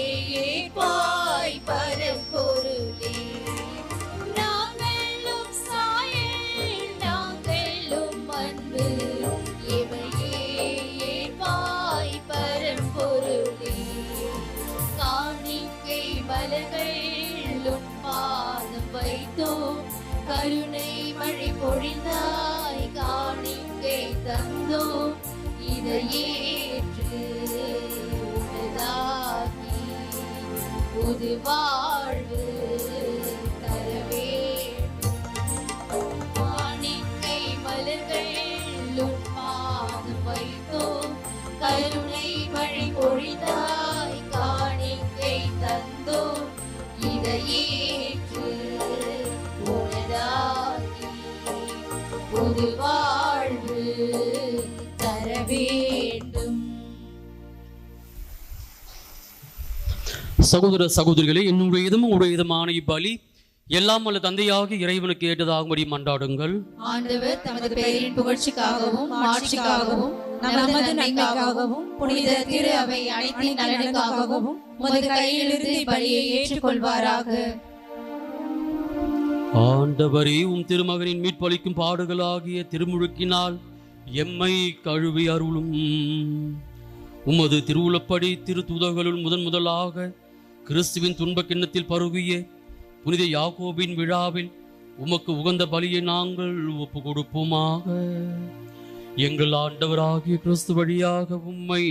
ஏற்பாய் பரம்பொருளே. நாங்களும் சாயல், நாங்களும் அன்பு, எமையே கருணை மழை பொழிந்தாய் காணிக்கை தந்தோம் இதை ஏற்று உனதாகி புது வாழ்வு தர வேண்டும். காணிக்கை மலர்கள் உன் பாதம் வைத்தோம் கருணை மழை பொழிந்தாய் காணிக்கை தந்தோம் இதை ஏற்று உனதாகி புது வாழ்வு தர வேண்டும். சகோதர சகோதரிகளே, என்னுடையதும் உடையதுமான இப்பலி எல்லாம் வல்ல தந்தையாக இறைவனுக்கு ஏற்றதாகும்படி மன்றாடுங்கள். ஆண்டவர் தமது பெயரின் புகழ்ச்சிக்காகவும் ஆட்சிக்காகவும் நமது நன்மைக்காகவும் புனித திரு அவை அனைத்தின் நலனுக்காகவும் உமது கையிலிருந்து பலியை ஏற்றுக்கொள்வாராக. ஆண்டவரே, உம் திருமகனின் மீட்பளிக்கும் பாடுகளாகிய திருமுழுக்கினால் எம்மை கழுவி அருளும். உமது திருவுளப்படி திரு தூதர்களுள் முதலாக கிறிஸ்துவின் துன்பக் கிண்ணத்தில் பருகிய புனித யாக்கோபின் விழாவில் உமக்கு உகந்த பலியை நாங்கள் ஒப்பு கொடுப்போமாக. எங்கள் ஆண்டவராகிய கிறிஸ்து வழியாக உம்மை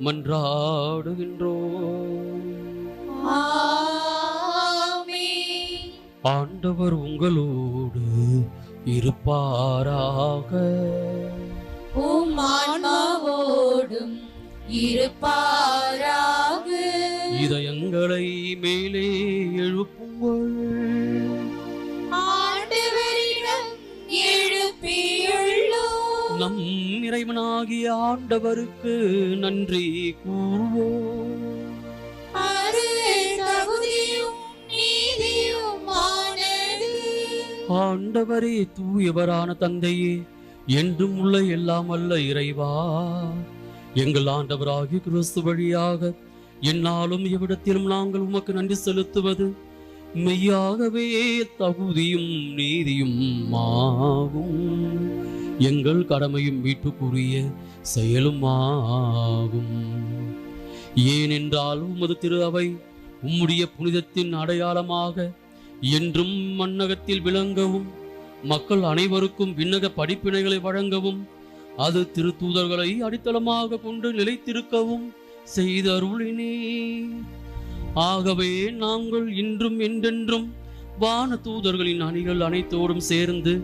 மன்றாடுகின்றோம். ஆண்டவர் உங்களோடு இருப்பாராக. உம் ஆன்மாவோடும் இருப்பாராக. இதயங்களை மேலே எழுப்புங்கள். ஆண்டவரிடம் எழுப்பியுள்ளோம். நம் இறைவனாகிய ஆண்டவருக்கு நன்றி கூறுவோம். அது தகுதியும் நீதியுமானது. ஆண்டவரே, தூயவரான தந்தையே, என்றும் உள்ள எல்லாம் அல்ல இறைவா, எங்கள் ஆண்டவராகிய கிறிஸ்து வழியாக என்னாலும் எவ்விடத்திலும் நாங்கள் உமக்கு நன்றி செலுத்துவது மெய்யாகவே தகுதியும் நீதியும் ஆகும். எங்கள் கடமையும் மீட்புக்குரிய செயலும் ஆகும். ஏனென்றால் உமது திரு அவை உம்முடைய புனிதத்தின் அடையாளமாக என்றும் மன்னகத்தில் விளங்கவும் மக்கள் அனைவருக்கும் விண்ணக படிப்பினைகளை வழங்கவும் அது திருத்தூதர்களை அடித்தளமாக கொண்டு நிலைத்திருக்கவும் செய்தருளினே. ஆகவே நாங்கள் இன்றும் என்றென்றும் வான தூதர்களின் அணிகள் அனைத்தோடும் சேர்ந்து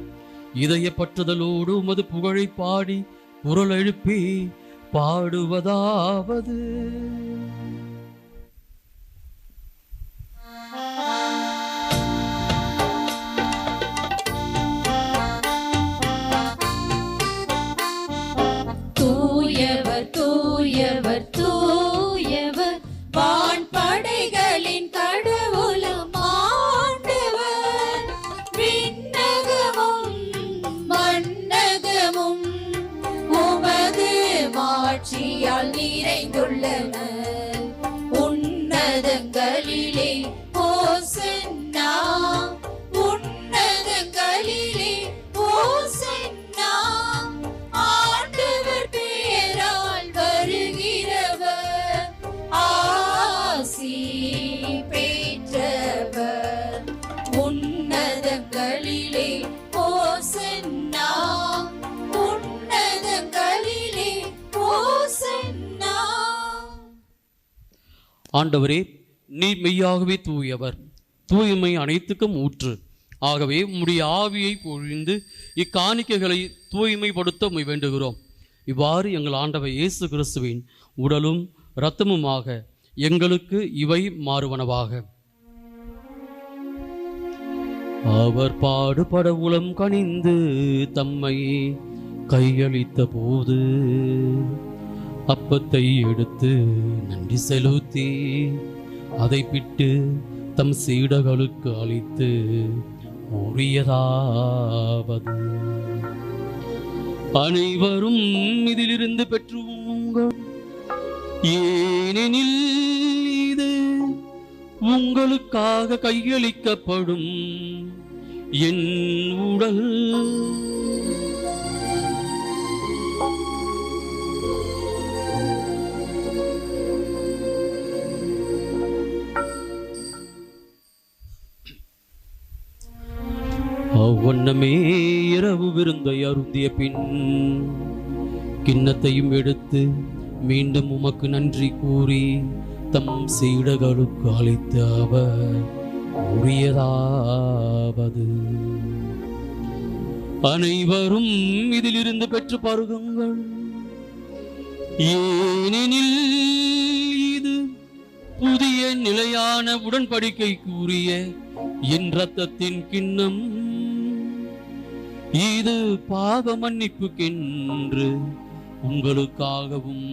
இதய பற்றுதலோடு உமது புகழை பாடி குரல் எழுப்பி பாடுவதாவது: தூயவர் தூயவர் தூயவர் வான்படைகளின் கடவுளும் ஆண்டவர். விண்ணகமும் மண்ணகமும் உமது மாட்சியால் நிறைந்துள்ளன. உன்னதங்களிலே ஓசன்னா, உன்னதங்களிலே ஓசன்னா. ஆண்டவர் பேரால் வருகிறவர் ஆசி பெற்றவர். உன்னதங்களிலே ஓசன்னா, உன்னதங்களிலே ஓசன்னா. ஆண்டவரே, நீர் மெய்யாகவே தூயவர், தூய்மை அனைத்துக்கும் ஊற்று. ஆகவே உம்முடைய ஆவியை பொழிந்து இக்காணிக்கைகளை தூய்மைப்படுத்த உம்மை வேண்டுகிறோம். இவ்வாறு எங்கள் ஆண்டவர் இயேசு கிறிஸ்துவின் உடலும் இரத்தமுமாக எங்களுக்கு இவை மாறுவனவாக. அவர் பாடுபட உளம் கனிந்து தம்மை கையளித்த போது அப்பத்தை எடுத்து நன்றி செலுத்தி அதை பிட்டு தம் சீடர்களுக்கு அளித்து கூறியதாவது: அனைவரும் இதிலிருந்து பெற்று உண்ணுங்கள், ஏனெனில் இது உங்களுக்காக கையளிக்கப்படும் என் உடல். அவ்வண்ணமே இரவு விருந்தை அருந்திய பின் கிண்ணத்தையும் எடுத்து மீண்டும் உமக்கு நன்றி கூறி தம் சீடர்களுக்கு அளித்த அவர் கூறியதாவது: அனைவரும் இதிலிருந்து பெற்று பருகுங்கள், ஏனெனில் இது புதிய நிலையான உடன்படிக்கைக்குரிய என் இரத்தத்தின் கிண்ணம். இது பாவ மன்னிப்புக்கென்று உங்களுக்காகவும்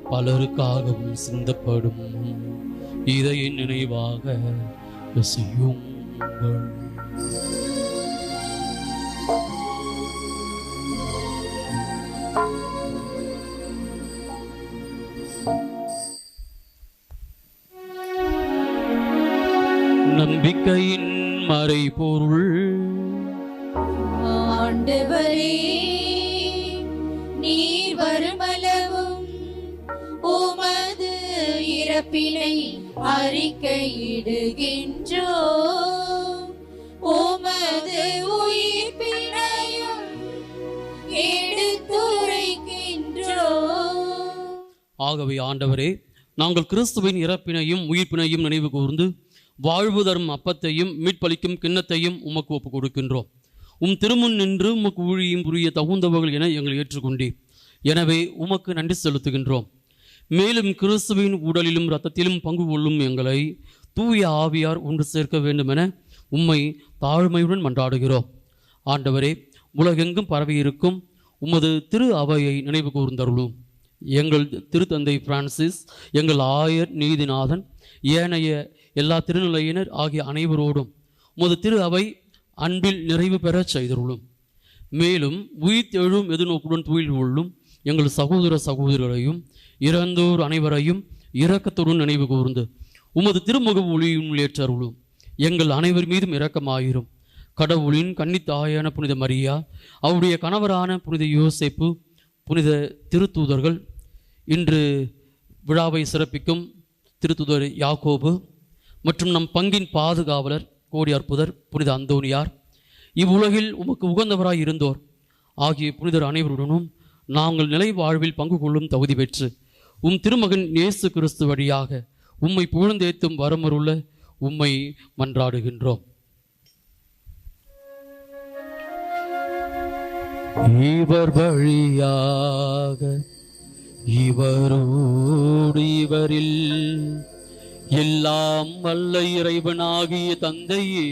பலருக்காகவும் சிந்தப்படும். இதை என் நினைவாக செய்யுங்கள். நம்பிக்கையின் மறைபொருள். ஆண்டவரே, நீர் வருமளவும் உமது இறப்பினை அறிக்கையிடுகின்றோம், உமது உயிர்ப்பினையும் எடுத்துரைக்கின்றோம். ஆகவே ஆண்டவரே, நாங்கள் கிறிஸ்துவின் இறப்பினையும் உயிர்ப்பினையும் நினைவு கூர்ந்து வாழ்வு தரும் அப்பத்தையும் மீட்பளிக்கும் கிண்ணத்தையும் உமக்கு ஒப்புக் கொடுக்கின்றோம். திருமுன் நின்று உமக்கு ஊழியும் புரிய தகுந்தவர்கள் என எங்களை ஏற்றுக்கொண்டீர். எனவே உமக்கு நன்றி செலுத்துகின்றோம். மேலும் கிறிஸ்துவின் உடலிலும் இரத்தத்திலும் பங்கு கொள்ளும் எங்களை தூய ஆவியார் ஒன்று சேர்க்க வேண்டும் என உம்மை தாழ்மையுடன் மன்றாடுகிறோம். ஆண்டவரே, உலகெங்கும் பரவியிருக்கும் உமது திரு அவையை நினைவு கூர்ந்தருளும். எங்கள் திருத்தந்தை பிரான்சிஸ், எங்கள் ஆயர் நீதிநாதன், ஏனைய எல்லா திருநிலையினர் ஆகிய அனைவரோடும் உமது திரு அவை அன்பில் நிறைவு பெற செய்தருளும். மேலும் உயிர் எழும் எதிர்நோக்குடன் துயில் கொள்ளும் எங்கள் சகோதர சகோதரிகளையும் இறந்தோர் அனைவரையும் இரக்கத்துடன் நினைவு கூர்ந்து உமது திருமுக ஒளியும் ஏற்றருளும். எங்கள் அனைவர் மீதும் இரக்கமாயிரும். கடவுளின் கன்னித்தாயான புனித மரியா, அவருடைய கணவரான புனித யோசேப்பு, புனித திருத்தூதர்கள், இன்று விழாவை சிறப்பிக்கும் திருத்தூதர் யாக்கோபு மற்றும் நம் பங்கின் பாதுகாவலர் கோடி அற்புதர் புனித அந்தோனியார், இவ்வுலகில் உமக்கு உகந்தவராய் இருந்தோர் ஆகிய புனிதர் அனைவருடனும் நாங்கள் நிலை வாழ்வில் பங்கு கொள்ளும் தகுதி பெற்று திருமகன் இயேசு கிறிஸ்து வழியாக உம்மை புகழ்ந்தேத்தும் வரமருள்ள உம்மை மன்றாடுகின்றோம். இவர் வழியாக இவரோடு இவரில் எல்லாம் வல்ல இறைவனாகிய தந்தையே,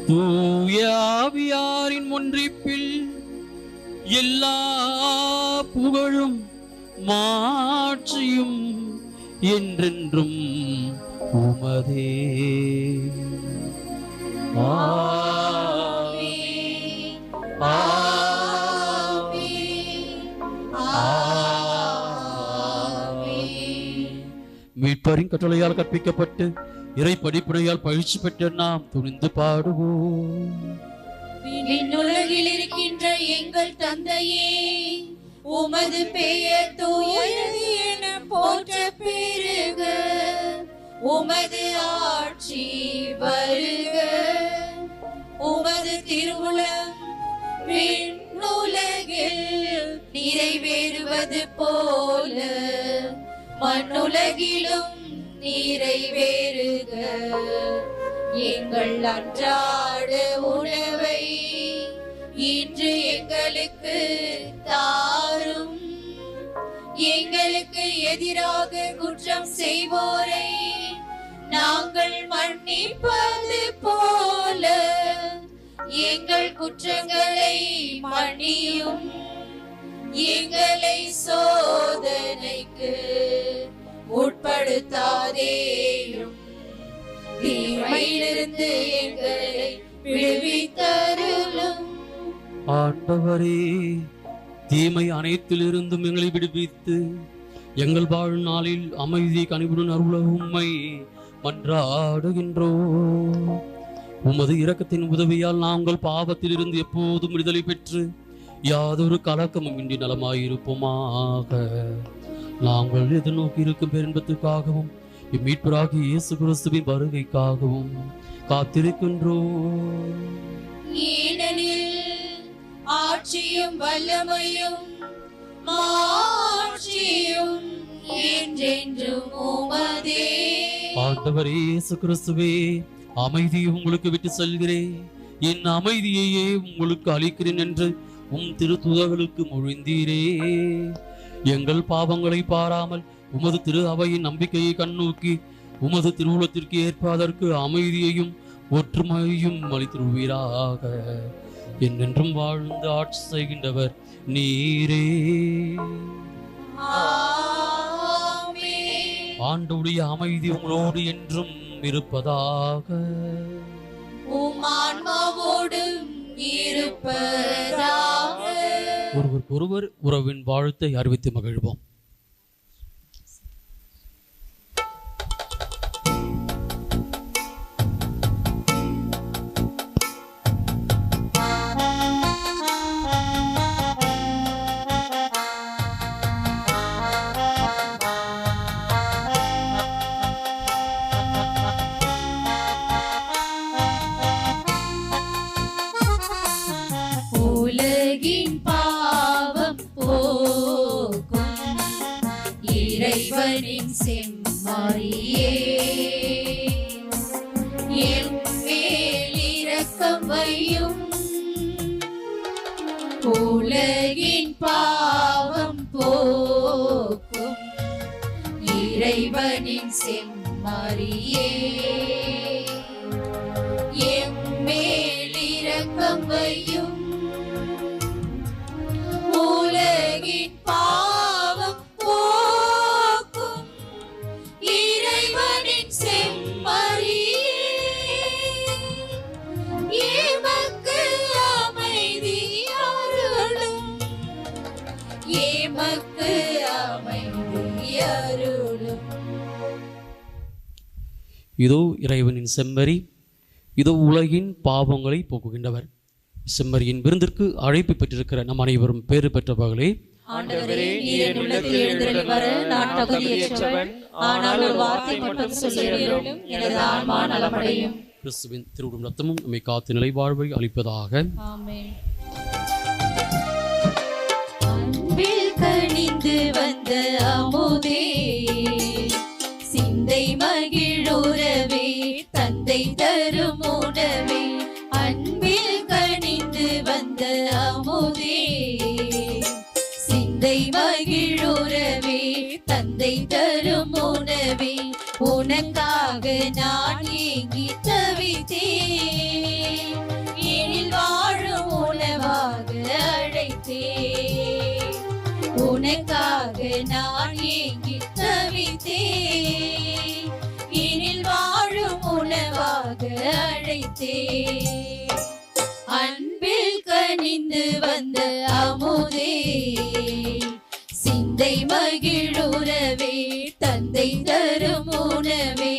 தூய ஆவியாரின் ஒன்றிப்பில் எல்லா புகழும் மாட்சியும் என்றென்றும் உமதே. மீட்பரின் கட்டளையால் கற்பிக்கப்பட்டு இறை படிப்பினையால் பயிற்சி பெற்ற நாம் துணிந்து பாடுவோம். விண்ணுலகில் இருக்கின்ற எங்கள் தந்தையே, உமது பெயர் தூயது என போற்ற பெருக, உமது ஆட்சி வருக, உமது திருவுளம் விண்ணுலகில் நிறைவேறுவது போல மண்ணுலகிலும் நிறைவேறுக. எங்கள் அன்றாட உணவை இன்று எங்களுக்கு தாரும். எங்களுக்கு எதிராக குற்றம் செய்வோரை நாங்கள் மன்னிப்பது போல எங்கள் குற்றங்களை மன்னியும். எங்களை சோதனைக்கு உட்படுத்தாதேயும், தீமையிலிருந்து எங்களை விடுவித்தருளும். ஆண்டவரே, தீமை அனைத்திலிருந்தும் எங்களை விடுவித்து எங்கள் வாழ்நாளில் அமைதி கனிவுடன் அருள உம்மை மன்றாடுகின்றோம். உமது இரக்கத்தின் உதவியால் நாங்கள் பாவத்திலிருந்து எப்போதும் விடுதலை பெற்று யாதொரு கலக்கமும் இன்றி நலமாயிருப்போமாக. நாங்கள் எதிர்நோக்கி இருக்கும் பேரின்பத்துக்காகவும் இம்மீட்பராகிய இயேசு கிறிஸ்துவின் வருகைக்காகவும் காத்திருக்கின்றோம். ஏனெனில் ஆட்சியும் வல்லமையும் மாட்சியும் என்றென்றும் உமதே. ஆண்டவரே இயேசு கிறிஸ்துவே, அமைதியை உங்களுக்கு விட்டு செல்கிறேன், என் அமைதியையே உங்களுக்கு அளிக்கிறேன் என்று உம் திருத்துதர்களுக்கு மொழிந்தீரே. எங்கள் பாவங்களை பாராமல் உமது திரு அவையின் நம்பிக்கையை கண்ணோக்கி உமது திருவுளத்திற்கு ஏற்ப அதற்கு அமைதியையும் ஒற்றுமையும் அளித்திருவீராக. என்றென்றும் வாழ்ந்து ஆட்சி செய்கின்றவர் நீரே. ஆண்டவருடைய அமைதி உங்களோடு என்றும் இருப்பதாக. உம் ஆன்மாவோடும் இருப்பதாக. ஒருவருக்கொருவர் உறவின் வாழ்த்தை அறிவித்து மகிழ்வோம். உலகின் பாவம் போக்கும் இறைவனின் செம்மறியே, என் மேல் இரக்கம் வையும். உலகின் பாவம் போக்கும் இறைவனின் செம்மறியே, என் மேல் இரக்கம் வையும். உலகின் பாவம் போக்கும் இறைவனின் செம்மறியே, எமக்கு அமைதி அருளும், எமக்கு அமைதி அருளும். இதோ இறைவனின் செம்மறி, இதோ உலகின் பாவங்களை போக்குகின்றவர். செம்மறியின் விருந்திற்கு அழைப்பு பெற்றிருக்கிற நம் அனைவரும் பேறு பெற்றவர்களே. ஆண்டவரே, நீர் என் உள்ளத்தில் எழுந்தருளி வர நான் தகுதியற்றவன். ஆனால் ஒரு வார்த்தை மட்டும் சொல்லியருளும், எனது ஆன்மா நலமடையும். கிறிஸ்துவின் திருவுடும் ரத்தமும் நம்மை காத்து நிலை வாழ்வை அளிப்பதாக. ஆமென். அன்பில் கனிந்து வந்த அமுதே, சிந்தை மகிழுறவே, தந்தை தரும் உணவே. அன்பில் கனிந்து வந்த அமுதே, சிந்தை மகிழுறவே, தந்தை தரும் உணவே. உனக்காக நான் ஏங்கி தவித்தேன், எனில் வாழும் உணவாக அழைத்தேன். உனக்காக நான் ஏங்கி தவித்தேன், எனில் வாழும் உணவாக அழைத்தேன். அன்பில் கனிந்து வந்த அமுதே, சிந்தை மகிழுறவே, தந்தை தரும் உணவே.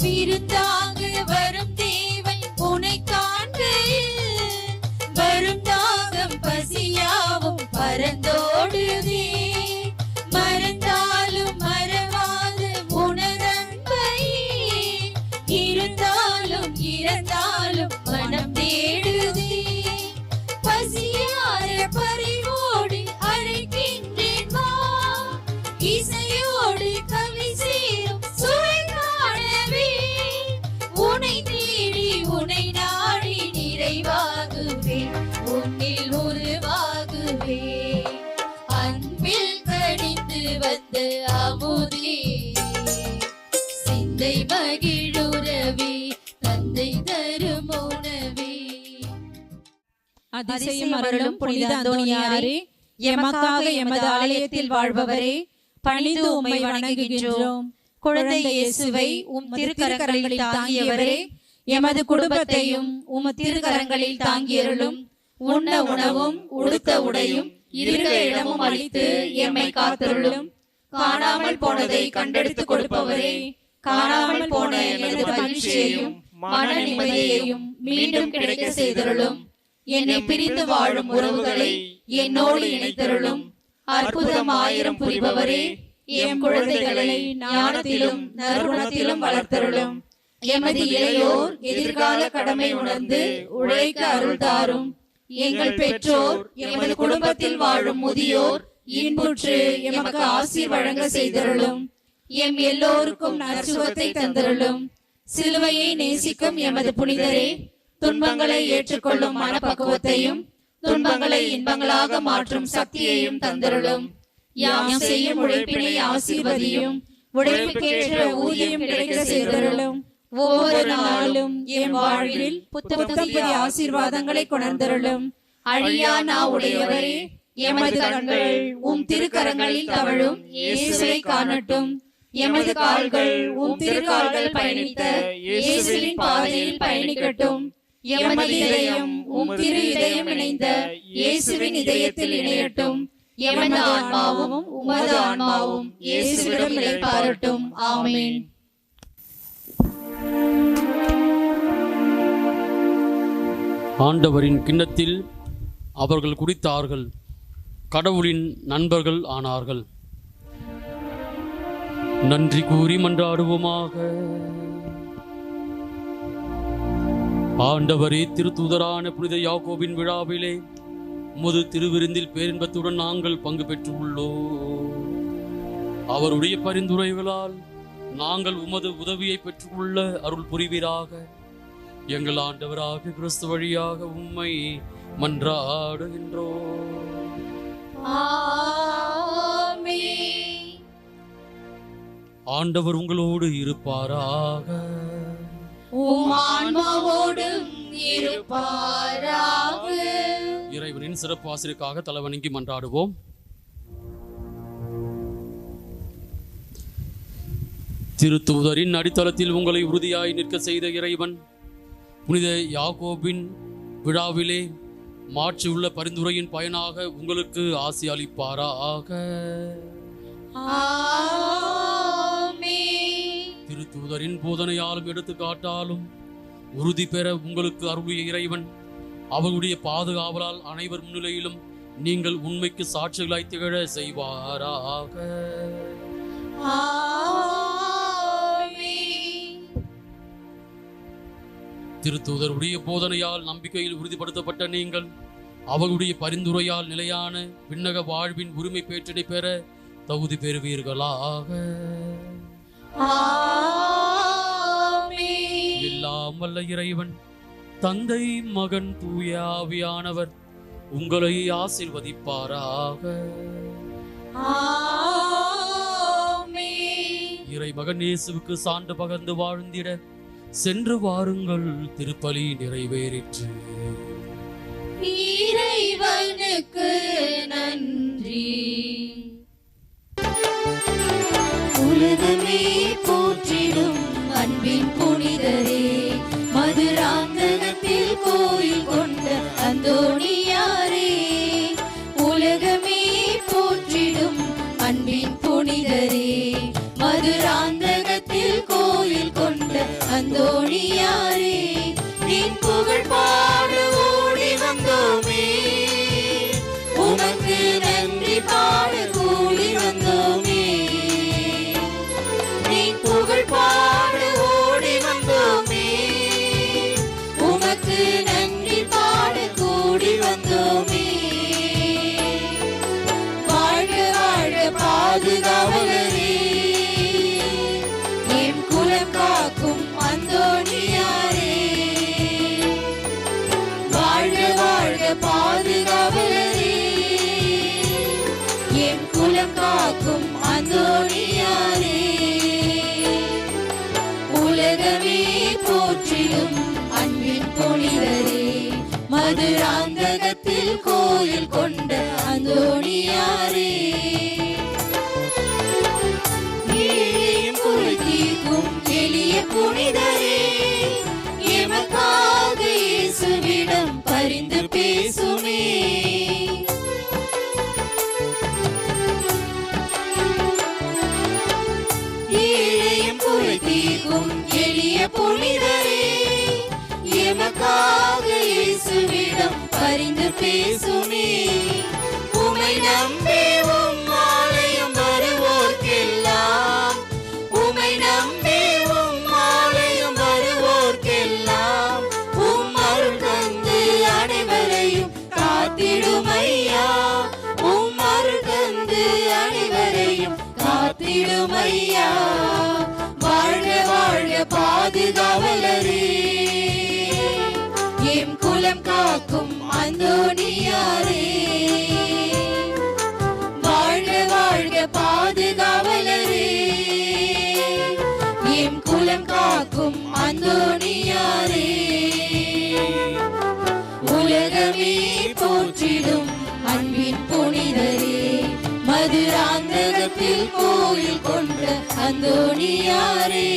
விருந்தாக வரும் தேவன் உனை காண்கையில், வரும் தாகம் பசியாவும் பரந்தோடுதே. மறந்தாலும் மறவாத உணரன்பையே, இருந்தாலும் இறந்தாலும் மனம் தேடுதே. பசியார பறிவோடு அழைக்கின்றேன் வா, இசையோடு கவி சேரும் சுவை காணவே. உனை தேடி உனை நாடி நிறைவாகுவேன், உன்னில் உருவாகுவேன். அன்பில் கனிந்து வந்த அமுதே, சிந்தை மகிழுறவே, தந்தை தரும் உணவே. அதிசயம் அருளும் புனித அந்தோனியாரே, எமக்காக எமது ஆலயத்தில் வாழ்பவரே, பணிந்து உம்மை வணங்குகின்றோம். குழந்தை இயேசுவை உம் திருக்கரங்களில் தாங்கியவரே, எமது குடும்பத்தையும் உம் திருக்கரங்களில் தாங்கியருளும். உண்ண உணவும் உடுத்த உடையும் இருக்க இடமும் அளித்து எம்மை காத்தருளும். காணாமல் போனதை கண்டெடுத்து கொடுப்பவரே, காணாமல் போன எனது மகிழ்ச்சியையும் மன நிம்மதியையும் மீண்டும் கிடைக்க செய்தருளும். என்னை பிரிந்து வாழும் உறவுகளை என்னோடு இணைத்தருளும். அற்புதம் ஆயிரம் புரிபவரே, எம் குழந்தைகளை ஞானத்திலும் நற்குணத்திலும் வளர்த்தருளும். எமது இளையோர் எதிர்கால கடமை உணர்ந்து உழைக்க அருள் தாரும். எங்கள் பெற்றோர் எமது குடும்பத்தில் வாழும் முதியோர் இன்புற்று எமக்கு ஆசீர் வழங்க செய்தருளும். எம் எல்லோருக்கும் நற்சுகத்தை தந்தருளும். சிலுவையை நேசிக்கும் எமது புனிதரே, துன்பங்களை ஏற்றுக்கொள்ளும் மனப்பக்குவத்தையும் துன்பங்களை இன்பங்களாக மாற்றும் சக்தியையும் தந்தருளும். யாம் செய்யும் உழைப்பினை ஆசீர்வதியும். உழைப்புக்கேற்ற ஊதியம் கிடைக்க செய்தருளும். ஒவ்வொரு நாளும் என் வாழ்வில் புத்தம் புதிய ஆசீர்வாதங்களை கொணர்ந்தருளும். அழியா நா உடையவரே, எமது கண்கள் உம் திருக்கரங்களில் தவழும் இயேசுவை காணட்டும். எமது கால்கள் உம் திருக்கால்கள் பயணித்த இயேசுவின் பாதையில் பயணிக்கட்டும். எமது இதயம் உம் திரு இதயம் இணைந்த இயேசுவின் இதயத்தில் இணையட்டும். எமது ஆன்மாவும் உமது ஆன்மாவும் இயேசுவிடம் இளைப்பாறட்டும். ஆமென். ஆண்டவரின் கிண்ணத்தில் அவர்கள் குடித்தார்கள், கடவுளின் நண்பர்கள் ஆனார்கள். நன்றி கூறி மன்றாடுவோமாக. ஆண்டவரே, திருத்தூதரான புனித யாக்கோபின் விழாவிலே உமது திருவிருந்தில் பேரின்பத்துடன் நாங்கள் பங்கு பெற்றுள்ளோம். அவருடைய பரிந்துரைகளால் நாங்கள் உமது உதவியை பெற்றுள்ள அருள் புரிவீராக. எங்கள் ஆண்டவராக கிறிஸ்து வழியாக உம்மை மன்றாடுகின்றோம். ஆண்டவர் உங்களோடு இருப்பாராக. இறைவனின் சிறப்பு ஆசிரியருக்காக தலைவணங்கி மன்றாடுவோம். திருத்தூதரின் அடித்தளத்தில் உங்களை உறுதியாய் நிற்க செய்த இறைவன் புனித யாக்கோபின் விழாவிலே மாற்றியுள்ள பரிந்துரையின் பயனாக உங்களுக்கு ஆசி அளிப்பாராக. திருத்தூதரின் போதனையாலும் எடுத்துக்காட்டாலும் உறுதி பெற உங்களுக்கு அருளிய இறைவன் அவருடைய பாதுகாவலால் அனைவர் முன்னிலையிலும் நீங்கள் உண்மைக்கு சாட்சிகளாய் திகழ செய்வாராக. திருத்தூதருடைய போதனையால் நம்பிக்கையில் உறுதிப்படுத்தப்பட்ட நீங்கள் அவருடைய பரிந்துரையால் நிலையான விண்ணக வாழ்வின் உரிமை பேற்றினை பெற தகுதி பெறுவீர்களாக. எல்லாம் வல்ல இறைவன் தந்தை, மகன், தூய ஆவியானவர் உங்களை ஆசீர்வதிப்பாராக. இறை மகன் இயேசுவுக்கு சான்று பகர்ந்து வாழ்ந்திட சென்று வாருங்கள், திருப்பலி நிறைவேறிற்று. இறைவனுக்கு நன்றி. உலகமே போற்றிடும் அன்பின் புனிதரே, மதுராந்தகத்தில் கோயில் கொண்ட அந்தோணியாரே. உலகமே போற்றிடும் அன்பின் புனிதரே, மதுராந்தகத்தில் கோயில் கொண்ட அந்தோணியாரே. நின் புகழ் பாட ஓடி வந்தோமே, உமக்கு நன்றி பாட கூடி வந்தோமே. நின் புகழ் பாட ஓடி வந்தோமே, உமக்கு நன்றி பாட கூடி வந்தோமே. வாழ்க வாழ்க பாதுகாவலரே, எம் குலம் காக்கும் அந்தோணியாரே. வாழ்க வாழ்க பாதுகாவலரே, எம் குலம் காக்கும் அந்தோணியாரே. உலகமே போற்றிடும் அன்பின் புனிதரே, மதுராந்தகத்தில் கோயில் கொண்ட அந்தோணியாரே. ஏழையும் குறை தீர்க்கும் எளிய புனிதரே, எமக்காக இயேசுவிடம் பரிந்து பேசுமே. ஏழையும் குறை தீர்க்கும் எளிய புனிதரே, எமக்காக இயேசுவிடம் பரிந்து பேசுமே. உமை நம்பி உம் ஆலயம் வருவோர்க்கெல்லாம், உமை நம்பி உம் ஆலயம் வருவோர்க்கெல்லாம் உம் அருள் தந்து அனைவரையும் காத்திடுமையா. உம் அருள் தந்து அனைவரையும் காத்திடுமையா. வாழ்க வாழ்க பாதுகாவலரே, எம் குலம் காக்கும் அந்தோணியாரே. வாழ்க வாழ்க பாதுகாவலரே, எம் குலம் காக்கும் அந்தோணியாரே. உலகமே போற்றிடும் அன்பின் புனிதரே, மதுராந்தகத்தில் கோயில் கொண்ட அந்தோணியாரே.